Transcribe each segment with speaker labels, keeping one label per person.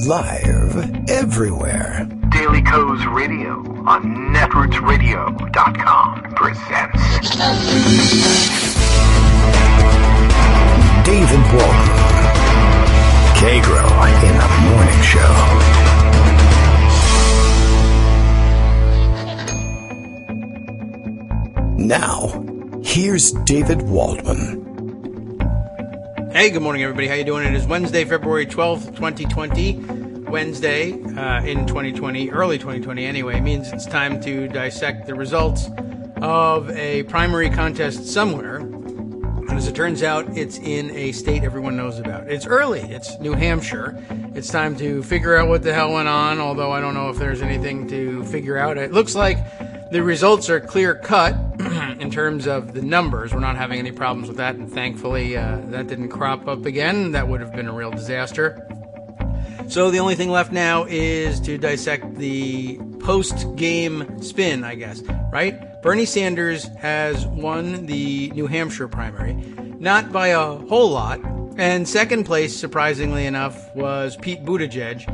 Speaker 1: Live everywhere.
Speaker 2: Daily Co's Radio on netrootsradio.com presents
Speaker 1: David Waldman. Kagro in the Morning Show. Now, here's David Waldman.
Speaker 3: Hey, good morning, everybody. How you doing? It is Wednesday, February 12th, 2020. Wednesday in 2020, early 2020 anyway, means it's time to dissect the results of a primary contest somewhere. And as it turns out, it's in a state everyone knows about. It's early. It's New Hampshire. It's time to figure out what the hell went on, although I don't know if there's anything to figure out. It looks like the results are clear-cut in terms of the numbers. We're not having any problems with that, and thankfully that didn't crop up again. That would have been a real disaster. So the only thing left now is to dissect the post-game spin, I guess, right? Bernie Sanders has won the New Hampshire primary, not by a whole lot. And second place, surprisingly enough, was Pete Buttigieg.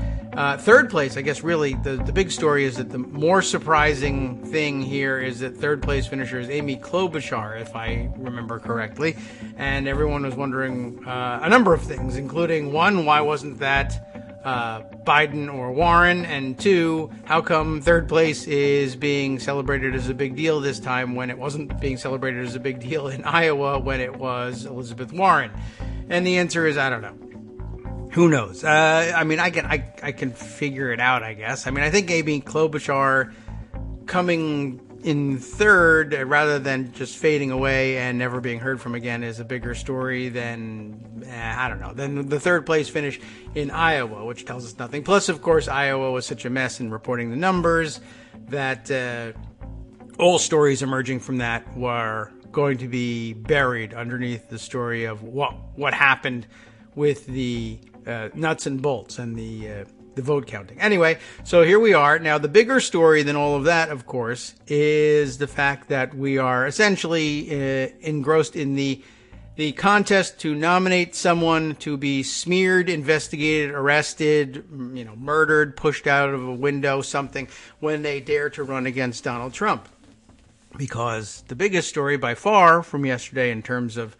Speaker 3: Third place, I guess really, the big story is that the more surprising thing here is that third place finisher is Amy Klobuchar, if I remember correctly. And everyone was wondering a number of things, including one, why wasn't that Biden or Warren, and two, how come third place is being celebrated as a big deal this time when it wasn't being celebrated as a big deal in Iowa when it was Elizabeth Warren? And the answer is, I don't know. Who knows? I mean, I can figure it out, I guess. I mean, I think Amy Klobuchar coming in third rather than just fading away and never being heard from again is a bigger story than, I don't know, than the third place finish in Iowa, which tells us nothing. Plus, of course, Iowa was such a mess in reporting the numbers that all stories emerging from that were going to be buried underneath the story of what happened with the nuts and bolts and the vote counting. Anyway, so here we are. Now, the bigger story than all of that, of course, is the fact that we are essentially engrossed in the contest to nominate someone to be smeared, investigated, arrested, murdered, pushed out of a window, something, when they dare to run against Donald Trump. Because the biggest story by far from yesterday in terms of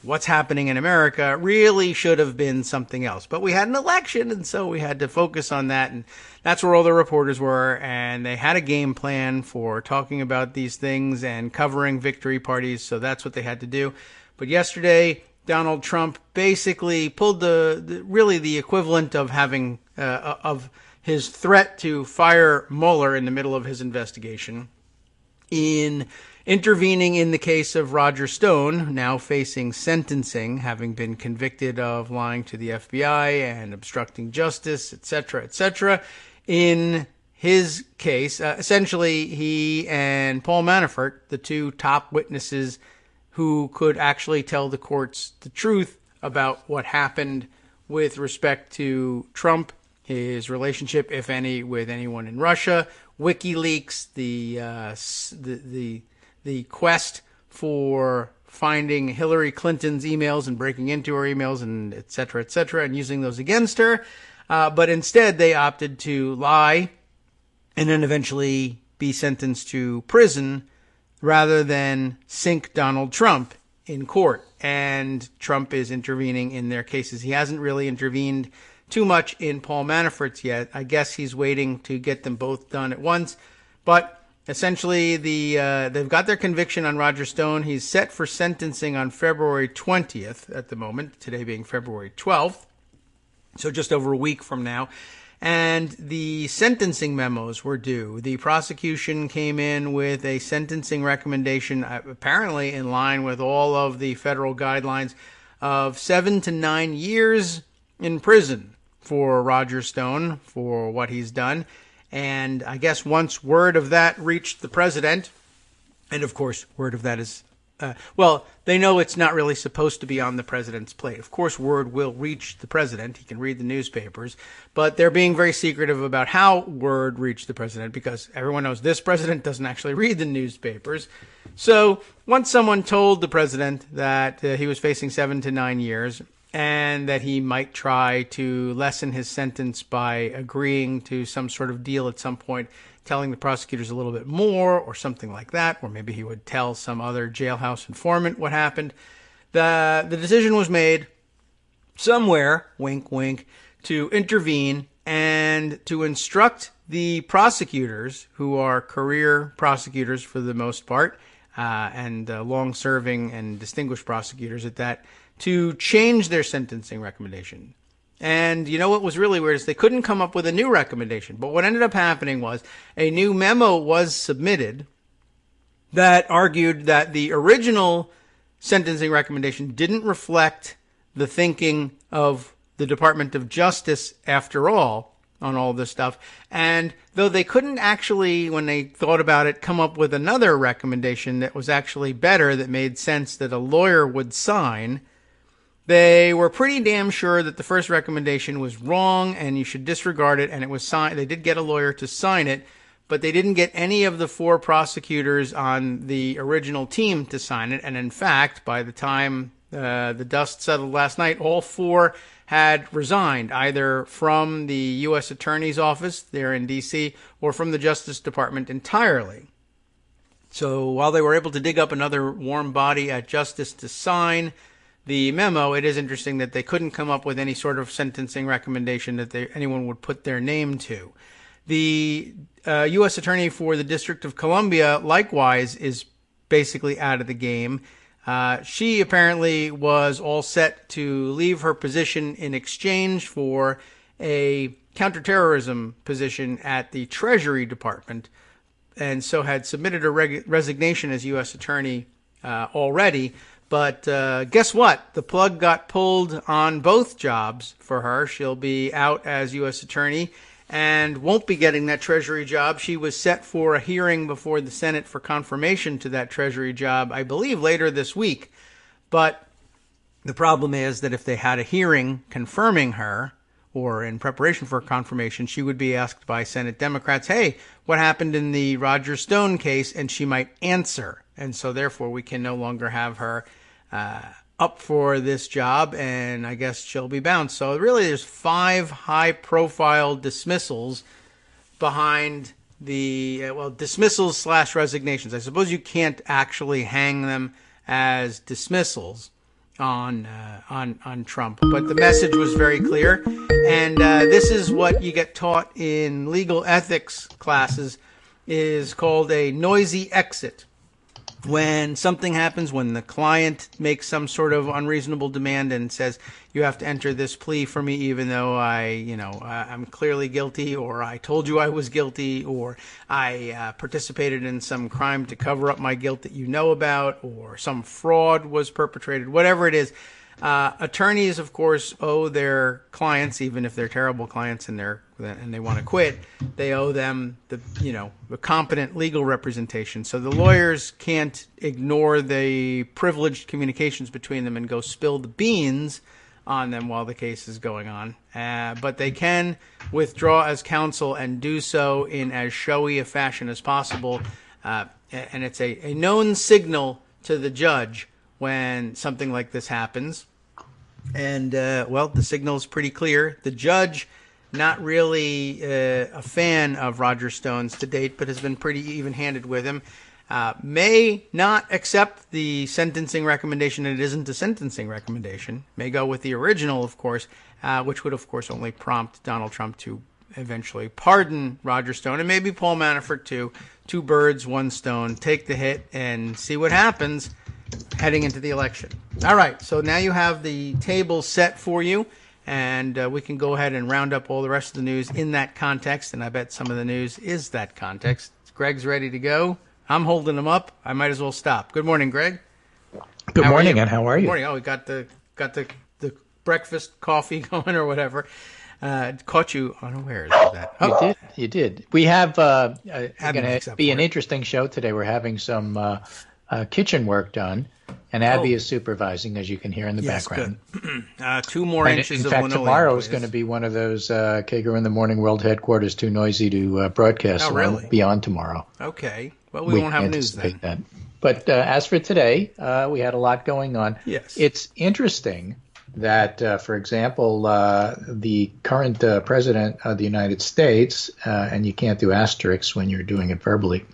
Speaker 3: what's happening in America really should have been something else. But we had an election, and so we had to focus on that, and that's where all the reporters were, and they had a game plan for talking about these things and covering victory parties, so that's what they had to do. But yesterday, Donald Trump basically pulled the equivalent of having of his threat to fire Mueller in the middle of his investigation in intervening in the case of Roger Stone, now facing sentencing, having been convicted of lying to the FBI and obstructing justice, etc., etc. In his case, essentially, he and Paul Manafort, the two top witnesses who could actually tell the courts the truth about what happened with respect to Trump, his relationship, if any, with anyone in Russia, WikiLeaks, the quest for finding Hillary Clinton's emails and breaking into her emails and et cetera, and using those against her. But instead, they opted to lie and then eventually be sentenced to prison rather than sink Donald Trump in court. And Trump is intervening in their cases. He hasn't really intervened too much in Paul Manafort's yet. I guess he's waiting to get them both done at once. But essentially, they've got their conviction on Roger Stone. He's set for sentencing on February 20th at the moment, today being February 12th, so just over a week from now. And the sentencing memos were due. The prosecution came in with a sentencing recommendation, apparently in line with all of the federal guidelines, of 7 to 9 years in prison for Roger Stone for what he's done. And I guess once word of that reached the president, and of course word of that is, they know it's not really supposed to be on the president's plate. Of course word will reach the president. He can read the newspapers. But they're being very secretive about how word reached the president because everyone knows this president doesn't actually read the newspapers. So once someone told the president that he was facing 7 to 9 years, and that he might try to lessen his sentence by agreeing to some sort of deal at some point, telling the prosecutors a little bit more or something like that, or maybe he would tell some other jailhouse informant what happened. The decision was made somewhere, wink, wink, to intervene and to instruct the prosecutors, who are career prosecutors for the most part, and long-serving and distinguished prosecutors at that, to change their sentencing recommendation. And you know what was really weird is they couldn't come up with a new recommendation. But what ended up happening was a new memo was submitted that argued that the original sentencing recommendation didn't reflect the thinking of the Department of Justice after all on all this stuff. And though they couldn't actually, when they thought about it, come up with another recommendation that was actually better, that made sense, that a lawyer would sign, they were pretty damn sure that the first recommendation was wrong and you should disregard it, and it was signed. They did get a lawyer to sign it, but they didn't get any of the 4 prosecutors on the original team to sign it. And in fact, by the time the dust settled last night, all 4 had resigned, either from the U.S. Attorney's Office there in D.C. or from the Justice Department entirely. So while they were able to dig up another warm body at Justice to sign the memo, it is interesting that they couldn't come up with any sort of sentencing recommendation that anyone would put their name to. The U.S. Attorney for the District of Columbia, likewise, is basically out of the game. She apparently was all set to leave her position in exchange for a counterterrorism position at the Treasury Department, and so had submitted a resignation as U.S. Attorney already. But guess what? The plug got pulled on both jobs for her. She'll be out as U.S. Attorney and won't be getting that Treasury job. She was set for a hearing before the Senate for confirmation to that Treasury job, I believe, later this week. But the problem is that if they had a hearing confirming her, or in preparation for confirmation, she would be asked by Senate Democrats, hey, what happened in the Roger Stone case? And she might answer. And so therefore we can no longer have her up for this job, and I guess she'll be bounced. So really there's 5 high-profile dismissals behind the, dismissals / resignations. I suppose you can't actually hang them as dismissals on Trump, but the message was very clear. And this is what you get taught in legal ethics classes, is called a noisy exit. When something happens, when the client makes some sort of unreasonable demand and says, you have to enter this plea for me even though I'm clearly guilty, or I told you I was guilty, or I participated in some crime to cover up my guilt that you know about, or some fraud was perpetrated, whatever it is. Attorneys, of course, owe their clients, even if they're terrible clients and they want to quit, they owe them the competent legal representation. So the lawyers can't ignore the privileged communications between them and go spill the beans on them while the case is going on. But they can withdraw as counsel and do so in as showy a fashion as possible. And it's a known signal to the judge when something like this happens. And, the signal is pretty clear. The judge, not really a fan of Roger Stone's to date, but has been pretty even-handed with him, may not accept the sentencing recommendation. It isn't a sentencing recommendation. May go with the original, of course, which would, of course, only prompt Donald Trump to eventually pardon Roger Stone, and maybe Paul Manafort too. 2 birds, 1 stone. Take the hit and see what happens heading into the election. All right, so now you have the table set for you, and we can go ahead and round up all the rest of the news in that context, and I bet some of the news is that context. Greg's ready to go. I'm holding him up. I might as well stop. Good morning, Greg.
Speaker 4: Good morning, and how are you?
Speaker 3: Good morning. Oh, we got the breakfast coffee going or whatever. Caught you unawares of that.
Speaker 4: Oh. You did. We have going to be an interesting show today. We're having some kitchen work done, and Abby is supervising, as you can hear in the background.
Speaker 3: Good. 2 more inches of linoleum.
Speaker 4: In fact, tomorrow is going to be one of those Kagro in the Morning World Headquarters too noisy to broadcast.
Speaker 3: Oh, really?
Speaker 4: Beyond tomorrow.
Speaker 3: Okay. Well, we won't have news then.
Speaker 4: That. But as for today, we had a lot going on.
Speaker 3: Yes.
Speaker 4: It's interesting that, for example, the current president of the United States, and you can't do asterisks when you're doing it verbally,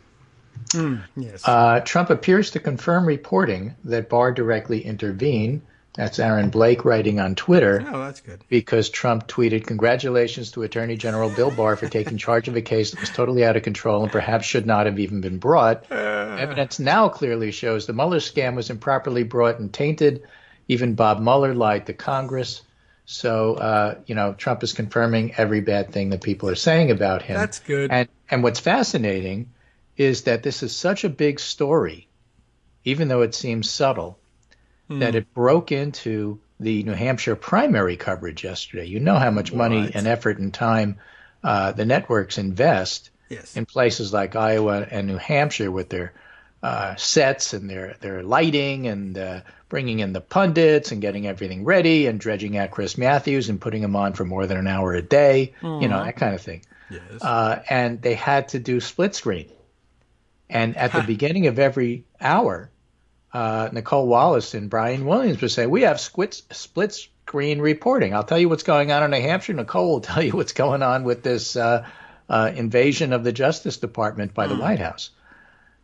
Speaker 3: Yes.
Speaker 4: Trump appears to confirm reporting that Barr directly intervened. That's Aaron Blake writing on Twitter.
Speaker 3: Oh, that's good.
Speaker 4: Because Trump tweeted, "Congratulations to Attorney General Bill Barr for taking charge of a case that was totally out of control and perhaps should not have even been brought. Evidence now clearly shows the Mueller scam was improperly brought and tainted. Even Bob Mueller lied to Congress." So, Trump is confirming every bad thing that people are saying about him.
Speaker 3: That's good.
Speaker 4: And what's fascinating is that this is such a big story, even though it seems subtle, that it broke into the New Hampshire primary coverage yesterday. You know how much money and effort and time the networks invest in places like Iowa and New Hampshire with their sets and their lighting and bringing in the pundits and getting everything ready and dredging out Chris Matthews and putting him on for more than an hour a day, that kind of thing.
Speaker 3: Yes.
Speaker 4: And they had to do split screen. And at the beginning of every hour, Nicole Wallace and Brian Williams would say, "We have split screen reporting. I'll tell you what's going on in New Hampshire. Nicole will tell you what's going on with this invasion of the Justice Department by the White House."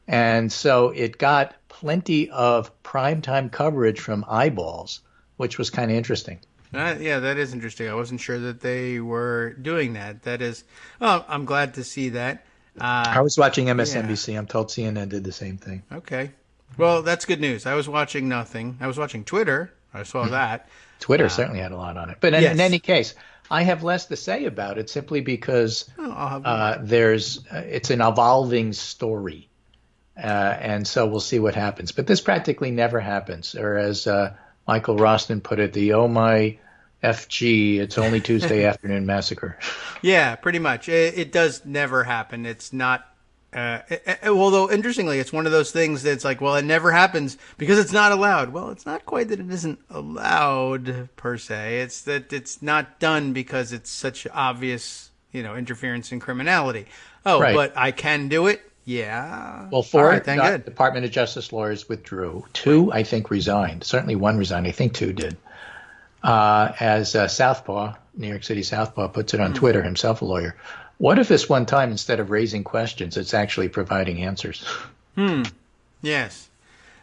Speaker 4: And so it got plenty of primetime coverage from eyeballs, which was kind of interesting.
Speaker 3: Yeah, that is interesting. I wasn't sure that they were doing that. That is, well, I'm glad to see that.
Speaker 4: I was watching MSNBC. I'm told CNN did the same thing.
Speaker 3: Okay. Well, that's good news. I was watching nothing. I was watching Twitter. I saw that.
Speaker 4: Twitter certainly had a lot on it. But in any case, I have less to say about it simply because it's an evolving story. And so we'll see what happens. But this practically never happens. Or as Michael Rostin put it, the "oh my FG, it's only Tuesday afternoon massacre."
Speaker 3: Yeah, pretty much. It does never happen. It's not. Although, interestingly, it's one of those things that's like, well, it never happens because it's not allowed. Well, it's not quite that it isn't allowed, per se. It's that it's not done because it's such obvious, interference in criminality. Oh, right. But I can do it? Yeah.
Speaker 4: Well, four Department of Justice lawyers withdrew. Two, I think, resigned. Certainly one resigned. I think two did. As Southpaw, New York City Southpaw, puts it on Twitter, himself a lawyer, what if this one time, instead of raising questions, it's actually providing answers?
Speaker 3: Yes.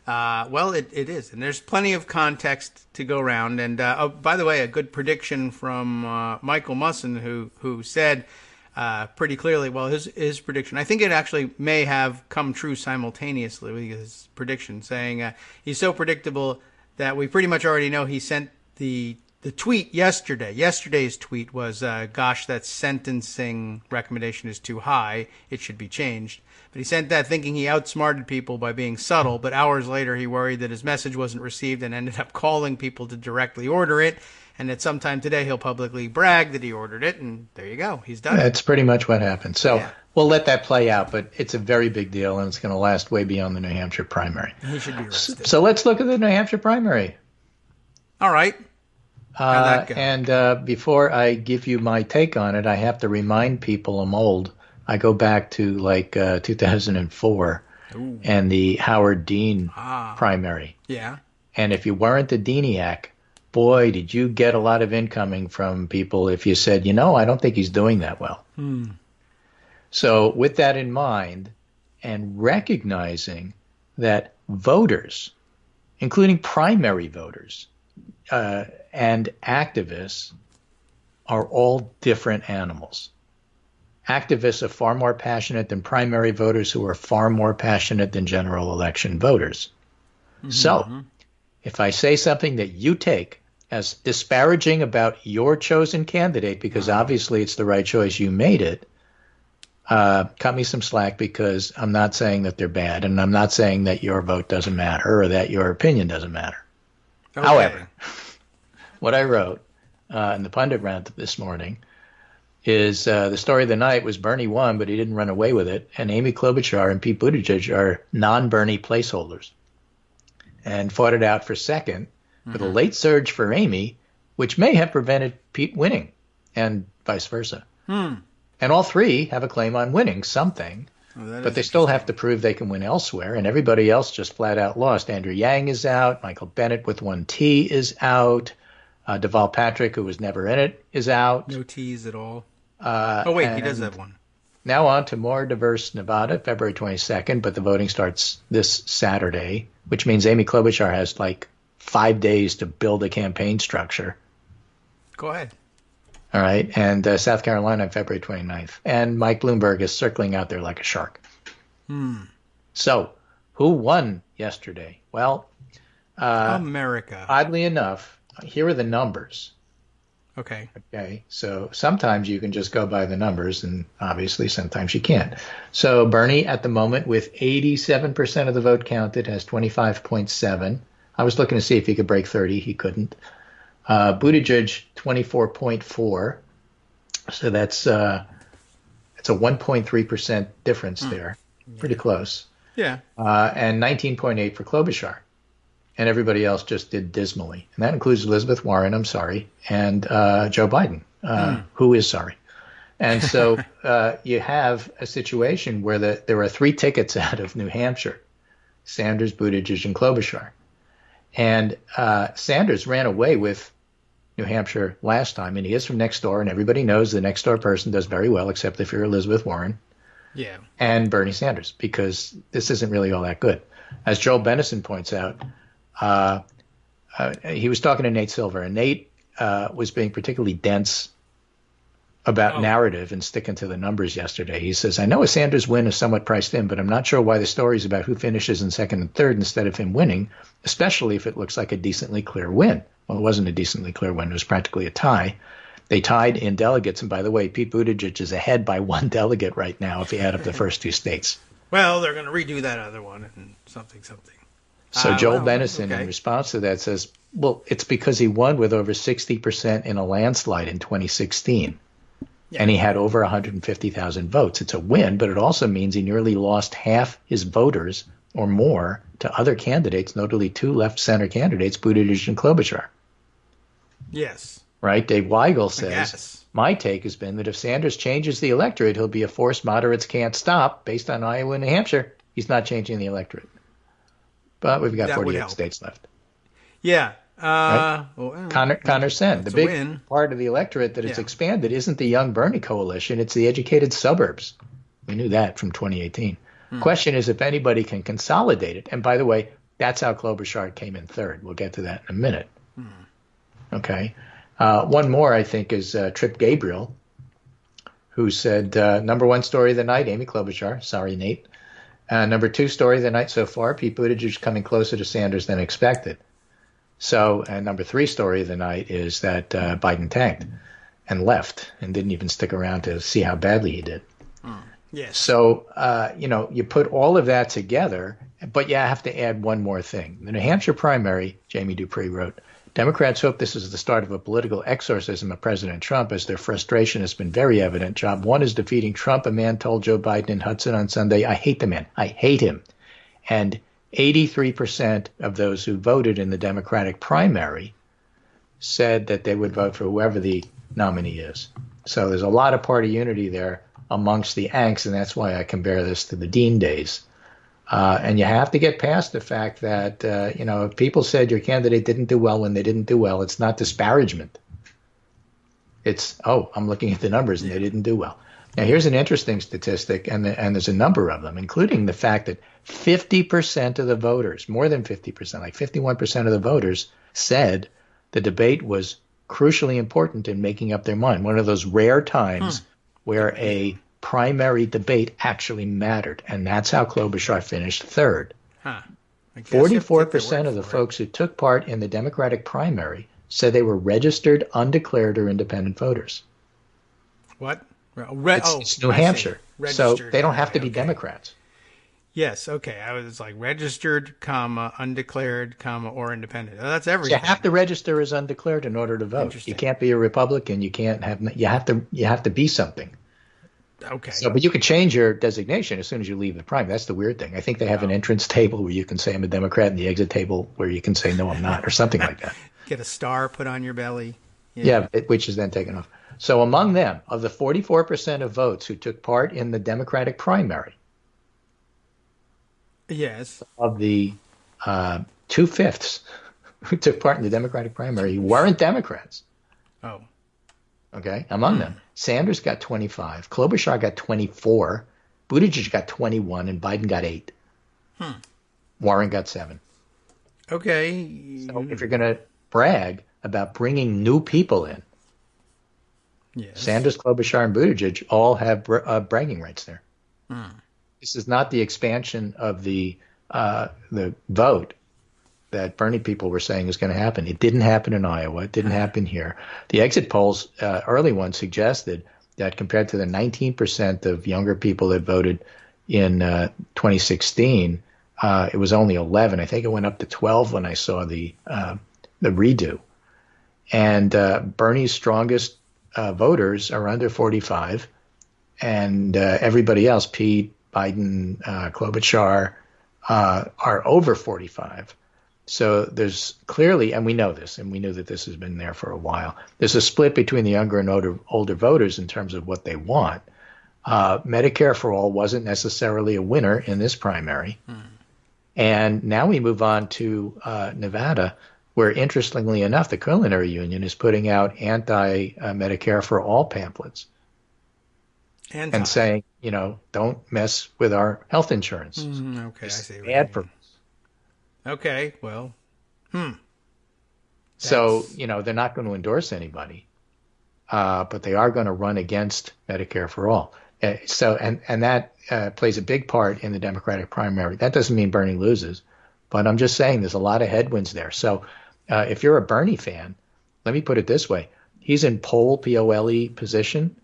Speaker 3: Well, it is. And there's plenty of context to go around. And by the way, a good prediction from Michael Musson, who said pretty clearly, well, his prediction, I think it actually may have come true simultaneously with his prediction, saying he's so predictable that we pretty much already know he sent the tweet yesterday. Yesterday's tweet was, gosh, that sentencing recommendation is too high. It should be changed. But he sent that thinking he outsmarted people by being subtle. But hours later, he worried that his message wasn't received and ended up calling people to directly order it. And at some time today, he'll publicly brag that he ordered it. And there you go. He's done.
Speaker 4: That's pretty much what happened. So we'll let that play out. But it's a very big deal, and it's going to last way beyond the New Hampshire primary.
Speaker 3: He should be arrested.
Speaker 4: So let's look at the New Hampshire primary.
Speaker 3: All right.
Speaker 4: And before I give you my take on it, I have to remind people I'm old. I go back to 2004 and the Howard Dean primary.
Speaker 3: Yeah.
Speaker 4: And if you weren't a Deaniac, boy, did you get a lot of incoming from people if you said, I don't think he's doing that well. So with that in mind and recognizing that voters, including primary voters, and activists are all different animals. Activists are far more passionate than primary voters, who are far more passionate than general election voters. So if I say something that you take as disparaging about your chosen candidate, because obviously it's the right choice, you made it, cut me some slack, because I'm not saying that they're bad, and I'm not saying that your vote doesn't matter or that your opinion doesn't matter. Okay. However, what I wrote in the pundit rant this morning is the story of the night was Bernie won, but he didn't run away with it, and Amy Klobuchar and Pete Buttigieg are non-Bernie placeholders, and fought it out for second with a late surge for Amy, which may have prevented Pete winning, and vice versa. And all three have a claim on winning something. But they still have to prove they can win elsewhere, and everybody else just flat out lost. Andrew Yang is out. Michael Bennett with 1T is out. Deval Patrick, who was never in it, is out.
Speaker 3: No tease at all. He
Speaker 4: And
Speaker 3: does have one.
Speaker 4: now on to more diverse Nevada, February 22nd, but the voting starts this Saturday, which means Amy Klobuchar has like 5 days to build a campaign structure.
Speaker 3: Go ahead.
Speaker 4: All right. And South Carolina on February 29th. And Mike Bloomberg is circling out there like a shark. So who won yesterday? Well,
Speaker 3: America.
Speaker 4: Oddly enough, here are the numbers.
Speaker 3: Okay.
Speaker 4: Okay. So sometimes you can just go by the numbers, and obviously sometimes you can't. So Bernie at the moment with 87% of the vote counted has 25.7. I was looking to see if he could break 30. He couldn't. Buttigieg 24.4. So that's a 1.3% difference there. Pretty close.
Speaker 3: Yeah.
Speaker 4: And 19.8 for Klobuchar. And everybody else just did dismally. And that includes Elizabeth Warren, I'm sorry, and Joe Biden, who is sorry. And so you have a situation where there are 3 tickets out of New Hampshire, Sanders, Buttigieg, and Klobuchar. And Sanders ran away with New Hampshire last time, and he is from next door, and everybody knows the next door person does very well, except if you're Elizabeth Warren.
Speaker 3: Yeah.
Speaker 4: And Bernie Sanders, because this isn't really all that good. As Joel Bennison points out, he was talking to Nate Silver, and Nate was being particularly dense about narrative and sticking to the numbers yesterday. He says, I know a Sanders win is somewhat priced in, but I'm not sure why the stories about who finishes in second and third instead of him winning, especially if it looks like a decently clear win. Well, it wasn't a decently clear win. It was practically a tie. They tied in delegates. And by the way, Pete Buttigieg is ahead by 1 delegate right now if you add up the first 2 states.
Speaker 3: Well, they're going to redo that other one and something.
Speaker 4: So Joel Bennison, in response to that, says, well, it's because he won with over 60% in a landslide in 2016. Yeah. And he had over 150,000 votes. It's a win, but it also means he nearly lost half his voters or more to other candidates, notably 2 left-center candidates, Buttigieg and Klobuchar.
Speaker 3: Yes.
Speaker 4: Right? Dave Weigel says, my take has been that if Sanders changes the electorate, he'll be a force moderates can't stop based on Iowa and New Hampshire. He's not changing the electorate. But we've got 48 states left.
Speaker 3: Yeah.
Speaker 4: Right? Connor Sen, the big part of the electorate that it's expanded isn't the Young Bernie coalition, it's the educated suburbs. We knew that from 2018. Question is if anybody can consolidate it. And by the way, that's how Klobuchar came in third. We'll get to that in a minute. Okay. One more, I think, is Trip Gabriel, who said, number 1 story of the night, Amy Klobuchar. Sorry, Nate. Number 2 story of the night so far, Pete Buttigieg coming closer to Sanders than expected. So, and number 3 story of the night is that Biden tanked and left and didn't even stick around to see how badly he did.
Speaker 3: Yes.
Speaker 4: So, you put all of that together, but you have to add one more thing. The New Hampshire primary, Jamie Dupree wrote, Democrats hope this is the start of a political exorcism of President Trump as their frustration has been very evident. Job 1 is defeating Trump. A man told Joe Biden in Hudson on Sunday, I hate the man. I hate him. And 83% of those who voted in the Democratic primary said that they would vote for whoever the nominee is. So there's a lot of party unity there amongst the angst, and that's why I compare this to the Dean days. And you have to get past the fact that, if people said your candidate didn't do well when they didn't do well, it's not disparagement. It's, I'm looking at the numbers and they didn't do well. Now, here's an interesting statistic, and there's a number of them, including the fact that 50% of the voters, more than 50%, like 51% of the voters said the debate was crucially important in making up their mind. One of those rare times where a primary debate actually mattered, and that's how Klobuchar finished third. 44% of the folks who took part in the Democratic primary said they were registered, undeclared, or independent voters.
Speaker 3: What?
Speaker 4: It's New Hampshire, so they don't have to be Democrats.
Speaker 3: Yes, okay. I was like registered, undeclared, or independent. That's everything.
Speaker 4: You have to register as undeclared in order to vote. You can't be a Republican. You have to be something.
Speaker 3: Okay.
Speaker 4: So, but you can change your designation as soon as you leave the primary. That's the weird thing. I think they have an entrance table where you can say I'm a Democrat and the exit table where you can say no, I'm not, or something like that.
Speaker 3: Get a star put on your belly.
Speaker 4: Yeah, which is then taken off. So among them, of the 44% of votes who took part in the Democratic primary,
Speaker 3: yes,
Speaker 4: of the 2/5 who took part in the Democratic primary weren't Democrats.
Speaker 3: Oh.
Speaker 4: Okay, among them. Sanders got 25, Klobuchar got 24, Buttigieg got 21, and Biden got 8. Warren got 7.
Speaker 3: Okay.
Speaker 4: So if you're going to brag about bringing new people in,
Speaker 3: yes.
Speaker 4: Sanders, Klobuchar, and Buttigieg all have bragging rights there. This is not the expansion of the vote that Bernie people were saying is going to happen. It didn't happen in Iowa. It didn't happen here. The exit polls, early ones, suggested that compared to the 19% of younger people that voted in 2016, it was only 11. I think it went up to 12 when I saw the redo. And Bernie's strongest voters are under 45, and everybody else, Pete, Biden, Klobuchar, are over 45. So there's clearly, and we know this, and we knew that this has been there for a while, there's a split between the younger and older voters in terms of what they want. Medicare for All wasn't necessarily a winner in this primary. And now we move on to Nevada, where, interestingly enough, the Culinary Union is putting out anti-Medicare for All pamphlets and saying, don't mess with our health insurance.
Speaker 3: Okay, I see.
Speaker 4: Bad for us.
Speaker 3: Okay, well,
Speaker 4: So, they're not going to endorse anybody, but they are going to run against Medicare for All. And that plays a big part in the Democratic primary. That doesn't mean Bernie loses, but I'm just saying there's a lot of headwinds there. So if you're a Bernie fan, let me put it this way. He's in P-O-L-E position.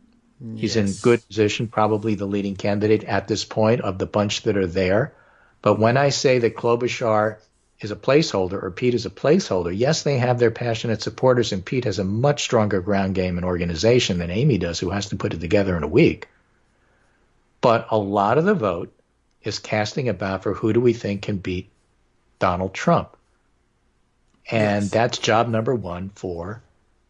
Speaker 4: He's in good position, probably the leading candidate at this point of the bunch that are there. But when I say that Klobuchar is a placeholder or Pete is a placeholder, yes, they have their passionate supporters, and Pete has a much stronger ground game and organization than Amy does, who has to put it together in a week. But a lot of the vote is casting about for who do we think can beat Donald Trump. And that's job number one for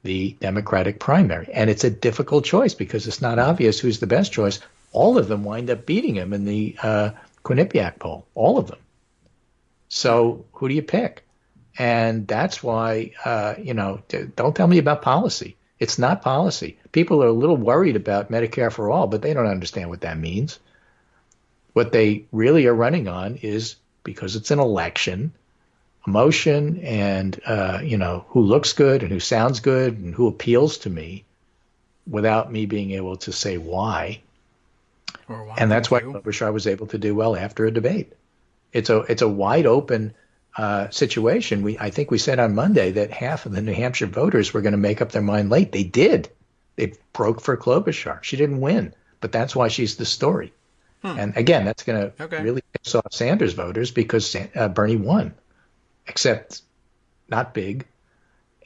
Speaker 4: the Democratic primary. And it's a difficult choice because it's not obvious who's the best choice. All of them wind up beating him in the Quinnipiac poll, all of them. So who do you pick? And that's why, don't tell me about policy. It's not policy. People are a little worried about Medicare for All, but they don't understand what that means. What they really are running on is, because it's an election, emotion and, who looks good and who sounds good and who appeals to me without me being able to say why. And that's why Klobuchar was able to do well after a debate. It's a wide open situation. I think we said on Monday that half of the New Hampshire voters were going to make up their mind late. They did. They broke for Klobuchar. She didn't win, but that's why she's the story. And again, that's going to really piss off Sanders voters because Bernie won, except not big,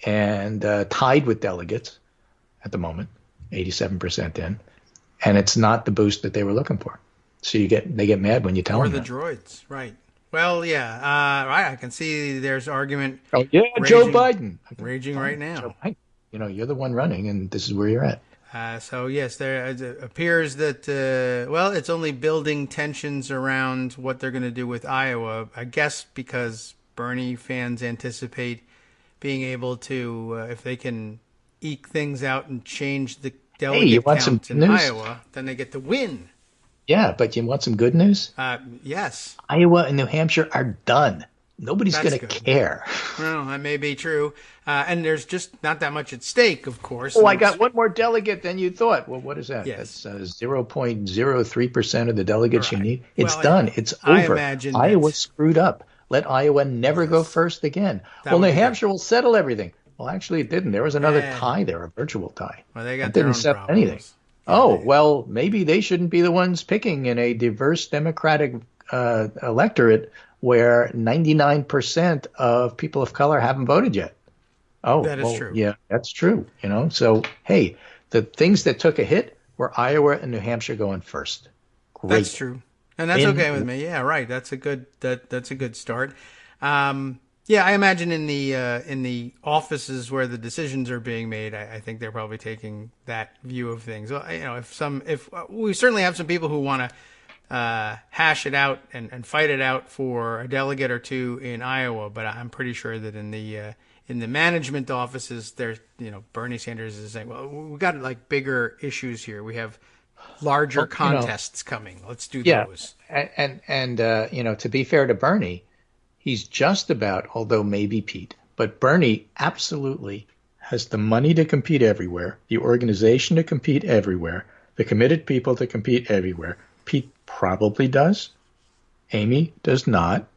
Speaker 4: and tied with delegates at the moment, 87% in, and it's not the boost that they were looking for. So they get mad when you tell them.
Speaker 3: Or the droids, right? Well, yeah, right. I can see there's argument.
Speaker 4: Oh yeah, Joe Biden
Speaker 3: raging right now.
Speaker 4: Joe Biden. You're the one running, and this is where you're at.
Speaker 3: So yes, there appears that it's only building tensions around what they're going to do with Iowa. I guess because Bernie fans anticipate being able to, if they can eke things out and change the delegate count in Iowa, then they get to win.
Speaker 4: Yeah, but you want some good news?
Speaker 3: Yes.
Speaker 4: Iowa and New Hampshire are done. Nobody's going to care.
Speaker 3: Well, that may be true. And there's just not that much at stake, of course.
Speaker 4: Oh, I got one more delegate than you thought. Well, what is that?
Speaker 3: Yes.
Speaker 4: That's 0.03% of the delegates you need. It's done. It's over. Iowa screwed up. Let Iowa never go first again. New Hampshire will settle everything. Well, actually, it didn't. There was another tie there, a virtual tie.
Speaker 3: Well, they got
Speaker 4: it didn't settle anything. Well, maybe they shouldn't be the ones picking in a diverse Democratic electorate where 99% of people of color haven't voted yet. Oh,
Speaker 3: that is true.
Speaker 4: Yeah, that's true. So, hey, the things that took a hit were Iowa and New Hampshire going first. Great.
Speaker 3: That's true. And that's okay with me. Yeah, right. That's a good that's a good start. Yeah, I imagine in the offices where the decisions are being made, I think they're probably taking that view of things. Well, if we certainly have some people who want to hash it out and fight it out for a delegate or two in Iowa. But I'm pretty sure that in the management offices, Bernie Sanders is saying, well, we got like bigger issues here. We have larger contests coming. Let's do those.
Speaker 4: And to be fair to Bernie, he's just about, although maybe Pete, but Bernie absolutely has the money to compete everywhere, the organization to compete everywhere, the committed people to compete everywhere. Pete probably does. Amy does not.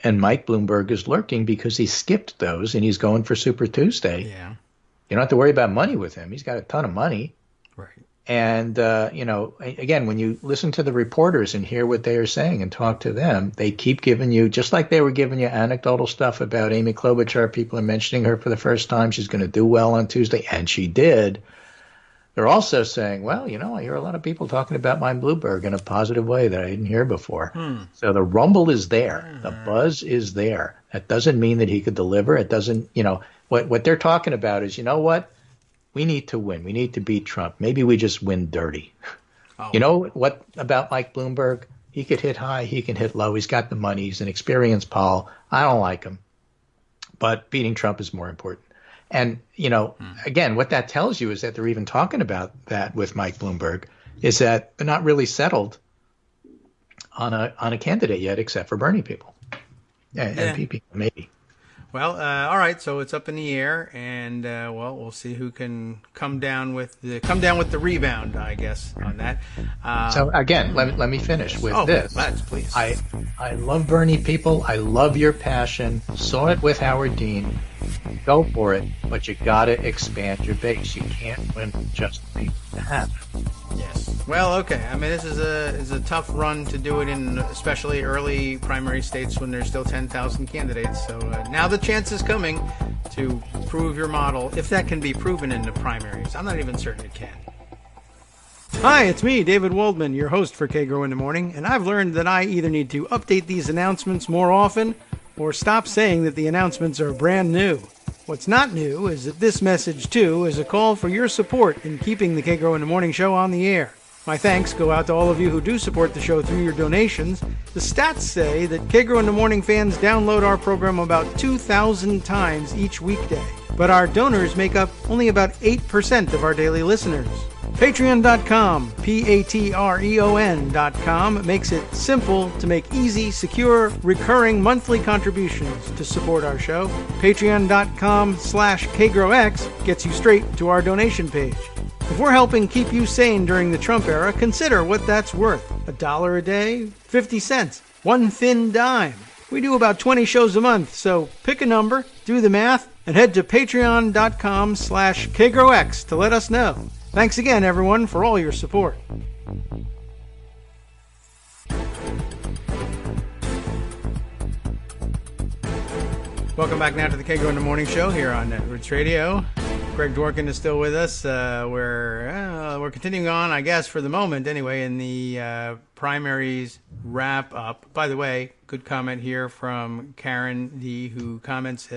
Speaker 4: And Mike Bloomberg is lurking because he skipped those and he's going for Super Tuesday.
Speaker 3: Yeah.
Speaker 4: You don't have to worry about money with him. He's got a ton of money.
Speaker 3: Right.
Speaker 4: And, again, when you listen to the reporters and hear what they are saying and talk to them, they keep giving you, just like they were giving you anecdotal stuff about Amy Klobuchar, people are mentioning her for the first time, she's going to do well on Tuesday, and she did. They're also saying, well, I hear a lot of people talking about Mike Bloomberg in a positive way that I didn't hear before. So the rumble is there. The buzz is there. That doesn't mean that he could deliver. It doesn't, what they're talking about is, you know what? We need to win. We need to beat Trump. Maybe we just win dirty. Oh. You know what about Mike Bloomberg? He could hit high. He can hit low. He's got the money. He's an experienced Paul. I don't like him. But beating Trump is more important. And, again, what that tells you is that they're even talking about that with Mike Bloomberg, is that they're not really settled on a candidate yet, except for Bernie people and people, maybe.
Speaker 3: Well, all right. So it's up in the air, and we'll see who can come down with the rebound, I guess, on that.
Speaker 4: So again, let me finish with this.
Speaker 3: Please.
Speaker 4: I love Bernie people. I love your passion. Saw it with Howard Dean. Go for it, but you got to expand your base. You can't win just the half.
Speaker 3: Yes. Well, okay. I mean, this is a tough run to do it in, especially early primary states when there's still 10,000 candidates. So now the chance is coming to prove your model, if that can be proven in the primaries. I'm not even certain it can. Hi, it's me, David Waldman, your host for Kagro in the Morning, and I've learned that I either need to update these announcements more often or stop saying that the announcements are brand new. What's not new is that this message, too, is a call for your support in keeping the Kagro in the Morning show on the air. My thanks go out to all of you who do support the show through your donations. The stats say that Kagro in the Morning fans download our program about 2,000 times each weekday, but our donors make up only about 8% of our daily listeners. Patreon.com, Patreon.com, makes it simple to make easy, secure, recurring monthly contributions to support our show. Patreon.com/KagroX gets you straight to our donation page. If we're helping keep you sane during the Trump era, consider what that's worth. $1 a day? 50 cents? One thin dime? We do about 20 shows a month, so pick a number, do the math, and head to Patreon.com/KagroX to let us know. Thanks again, everyone, for all your support. Welcome back now to the Kagro in the Morning Show here on Netroots Radio. Greg Dworkin is still with us. We're continuing on, I guess, for the moment anyway, in the primaries wrap up. By the way, good comment here from Karen D, who comments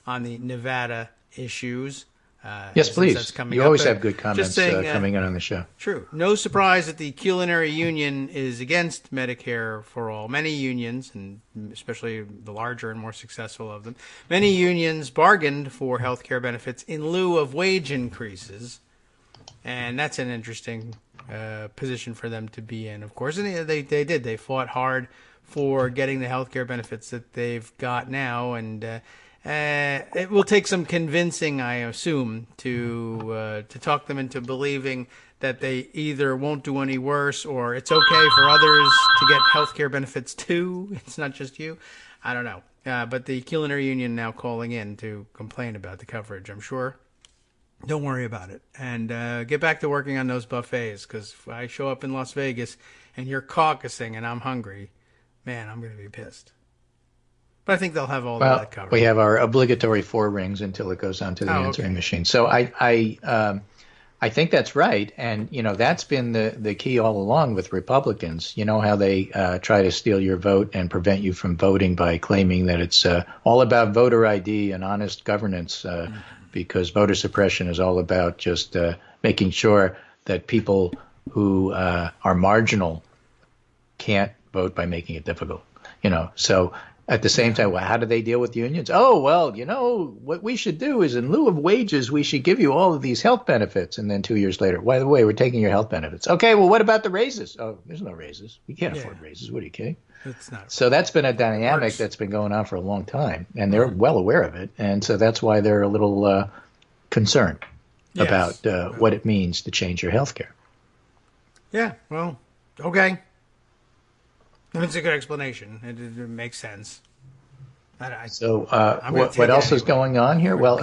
Speaker 3: on the Nevada issues.
Speaker 4: Yes, please. You always have good comments coming in on the show.
Speaker 3: True. No surprise that the culinary union is against Medicare for all. Many unions, and especially the larger and more successful of them, many unions bargained for health care benefits in lieu of wage increases. And that's an interesting position for them to be in, of course. And they did. They fought hard for getting the health care benefits that they've got now, and it will take some convincing, I assume, to talk them into believing that they either won't do any worse or it's okay for others to get health care benefits too. It's not just you. I don't know. But the culinary union now calling in to complain about the coverage, I'm sure. Don't worry about it. And get back to working on those buffets, because if I show up in Las Vegas and you're caucusing and I'm hungry, man, I'm going to be pissed. But I think they'll have all that covered. We
Speaker 4: have our obligatory 4 rings until it goes on to the answering machine. So I think that's right. And, that's been the key all along with Republicans. You know how they try to steal your vote and prevent you from voting by claiming that it's all about voter ID and honest governance, because voter suppression is all about just making sure that people who are marginal can't vote by making it difficult. So at the same time, well, how do they deal with unions? Oh, well, what we should do is in lieu of wages, we should give you all of these health benefits. And then 2 years later, by the way, we're taking your health benefits. Okay, well, what about the raises? Oh, there's no raises. We can't afford raises. What are you kidding?
Speaker 3: It's not.
Speaker 4: So that's been a dynamic that's been going on for a long time, and they're well aware of it. And so that's why they're a little concerned about what it means to change your health care.
Speaker 3: Yeah, well, okay. It's a good explanation. It makes sense.
Speaker 4: What else is going on here? Well,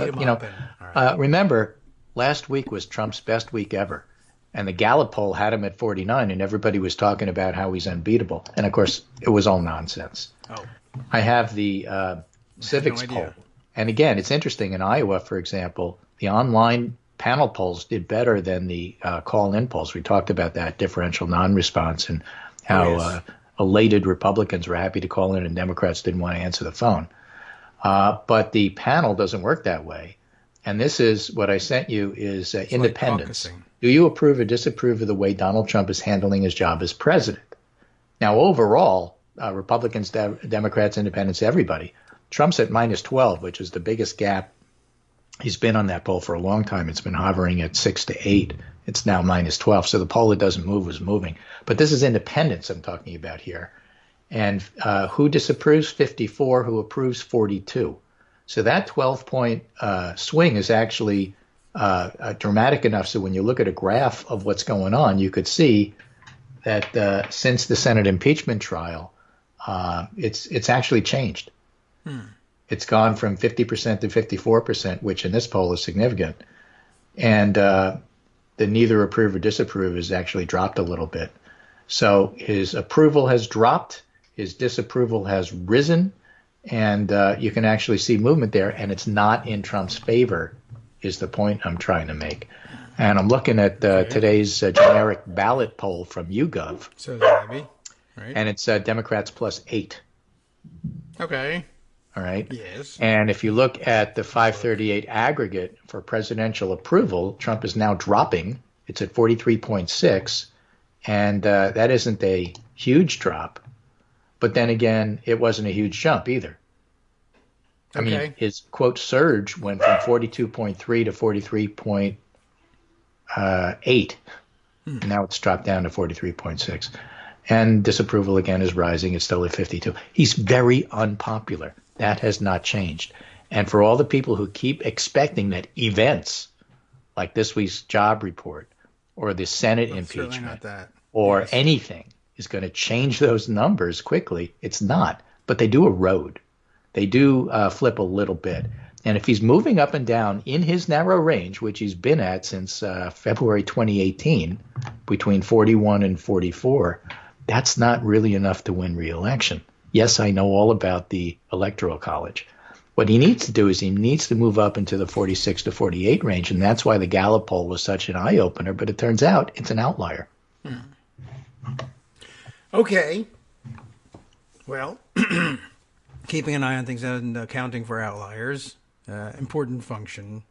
Speaker 4: remember, last week was Trump's best week ever. And the Gallup poll had him at 49, and everybody was talking about how he's unbeatable. And, of course, it was all nonsense.
Speaker 3: Oh.
Speaker 4: I have the civics poll. And, again, it's interesting. In Iowa, for example, the online panel polls did better than the call-in polls. We talked about that differential non-response and how elated Republicans were happy to call in and Democrats didn't want to answer the phone. But the panel doesn't work that way. And this is what I sent you is independence.
Speaker 3: Like
Speaker 4: do you approve or disapprove of the way Donald Trump is handling his job as president? Now, overall, Republicans, Democrats, independents, everybody, Trump's at minus 12, which is the biggest gap. He's been on that poll for a long time. It's been hovering at 6 to 8. It's now minus 12. So the poll that doesn't move is moving. But this is independence I'm talking about here. And who disapproves? 54. Who approves? 42. So that 12-point swing is actually dramatic enough. So when you look at a graph of what's going on, you could see that since the Senate impeachment trial, it's actually changed. It's gone from 50% to 54%, which in this poll is significant. And the neither approve or disapprove has actually dropped a little bit. So his approval has dropped, his disapproval has risen, and you can actually see movement there, and it's not in Trump's favor, is the point I'm trying to make. And I'm looking at today's generic ballot poll from YouGov.
Speaker 3: So that would be, right?
Speaker 4: And it's Democrats plus 8.
Speaker 3: Okay.
Speaker 4: All right.
Speaker 3: Yes.
Speaker 4: And if you look at the 538 aggregate for presidential approval, Trump is now dropping. It's at 43.6. And that isn't a huge drop. But then again, it wasn't a huge jump either. I mean, his, quote, surge went from 42.3 to 43.8. And now it's dropped down to 43.6. And disapproval, again, is rising. It's still at 52. He's very unpopular. That has not changed. And for all the people who keep expecting that events like this week's job report or the Senate impeachment or anything is going to change those numbers quickly, it's not. But they do erode. They do flip a little bit. And if he's moving up and down in his narrow range, which he's been at since February 2018, between 41 and 44, that's not really enough to win re-election. Yes, I know all about the Electoral College. What he needs to do is he needs to move up into the 46 to 48 range, and that's why the Gallup poll was such an eye-opener, but it turns out it's an outlier.
Speaker 3: Okay. Well, keeping an eye on things and accounting for outliers, important function.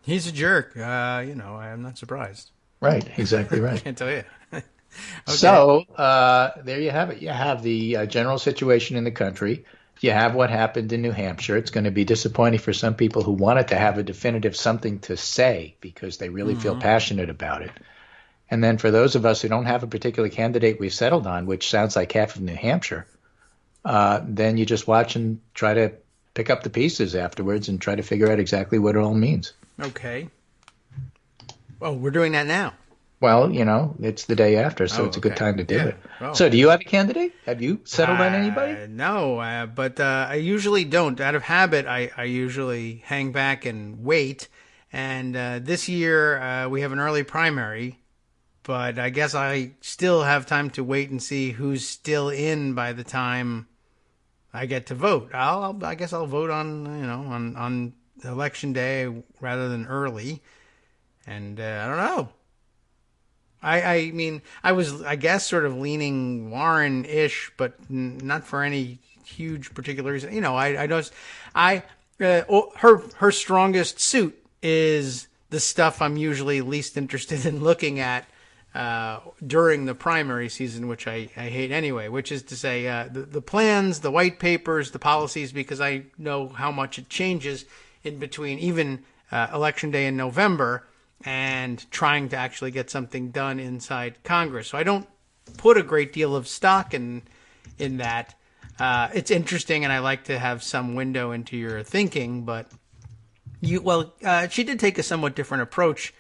Speaker 3: He's a jerk. I'm not surprised.
Speaker 4: Right, exactly right.
Speaker 3: I can't tell you. Okay.
Speaker 4: So there you have it. You have the general situation in the country. You have what happened in New Hampshire. It's going to be disappointing for some people who wanted to have a definitive something to say because they really feel passionate about it. And then for those of us who don't have a particular candidate we've settled on, which sounds like half of New Hampshire, then you just watch and try to pick up the pieces afterwards and try to figure out exactly what it all means.
Speaker 3: Okay. Well, we're doing that now.
Speaker 4: Well, it's the day after, so it's a good time to do it. Oh. So do you have a candidate? Have you settled on anybody?
Speaker 3: No, but I usually don't. Out of habit, I usually hang back and wait. And this year, we have an early primary, but I guess I still have time to wait and see who's still in by the time I get to vote. I guess I'll vote on election day rather than early. And I don't know. I mean, I was, I guess, sort of leaning Warren-ish, but not for any huge particular reason. Her strongest suit is the stuff I'm usually least interested in looking at, during the primary season, which I hate anyway, which is to say the plans, the white papers, the policies, because I know how much it changes in between even Election Day in November and trying to actually get something done inside Congress. So I don't put a great deal of stock in that. It's interesting, and I like to have some window into your thinking, but she did take a somewhat different approach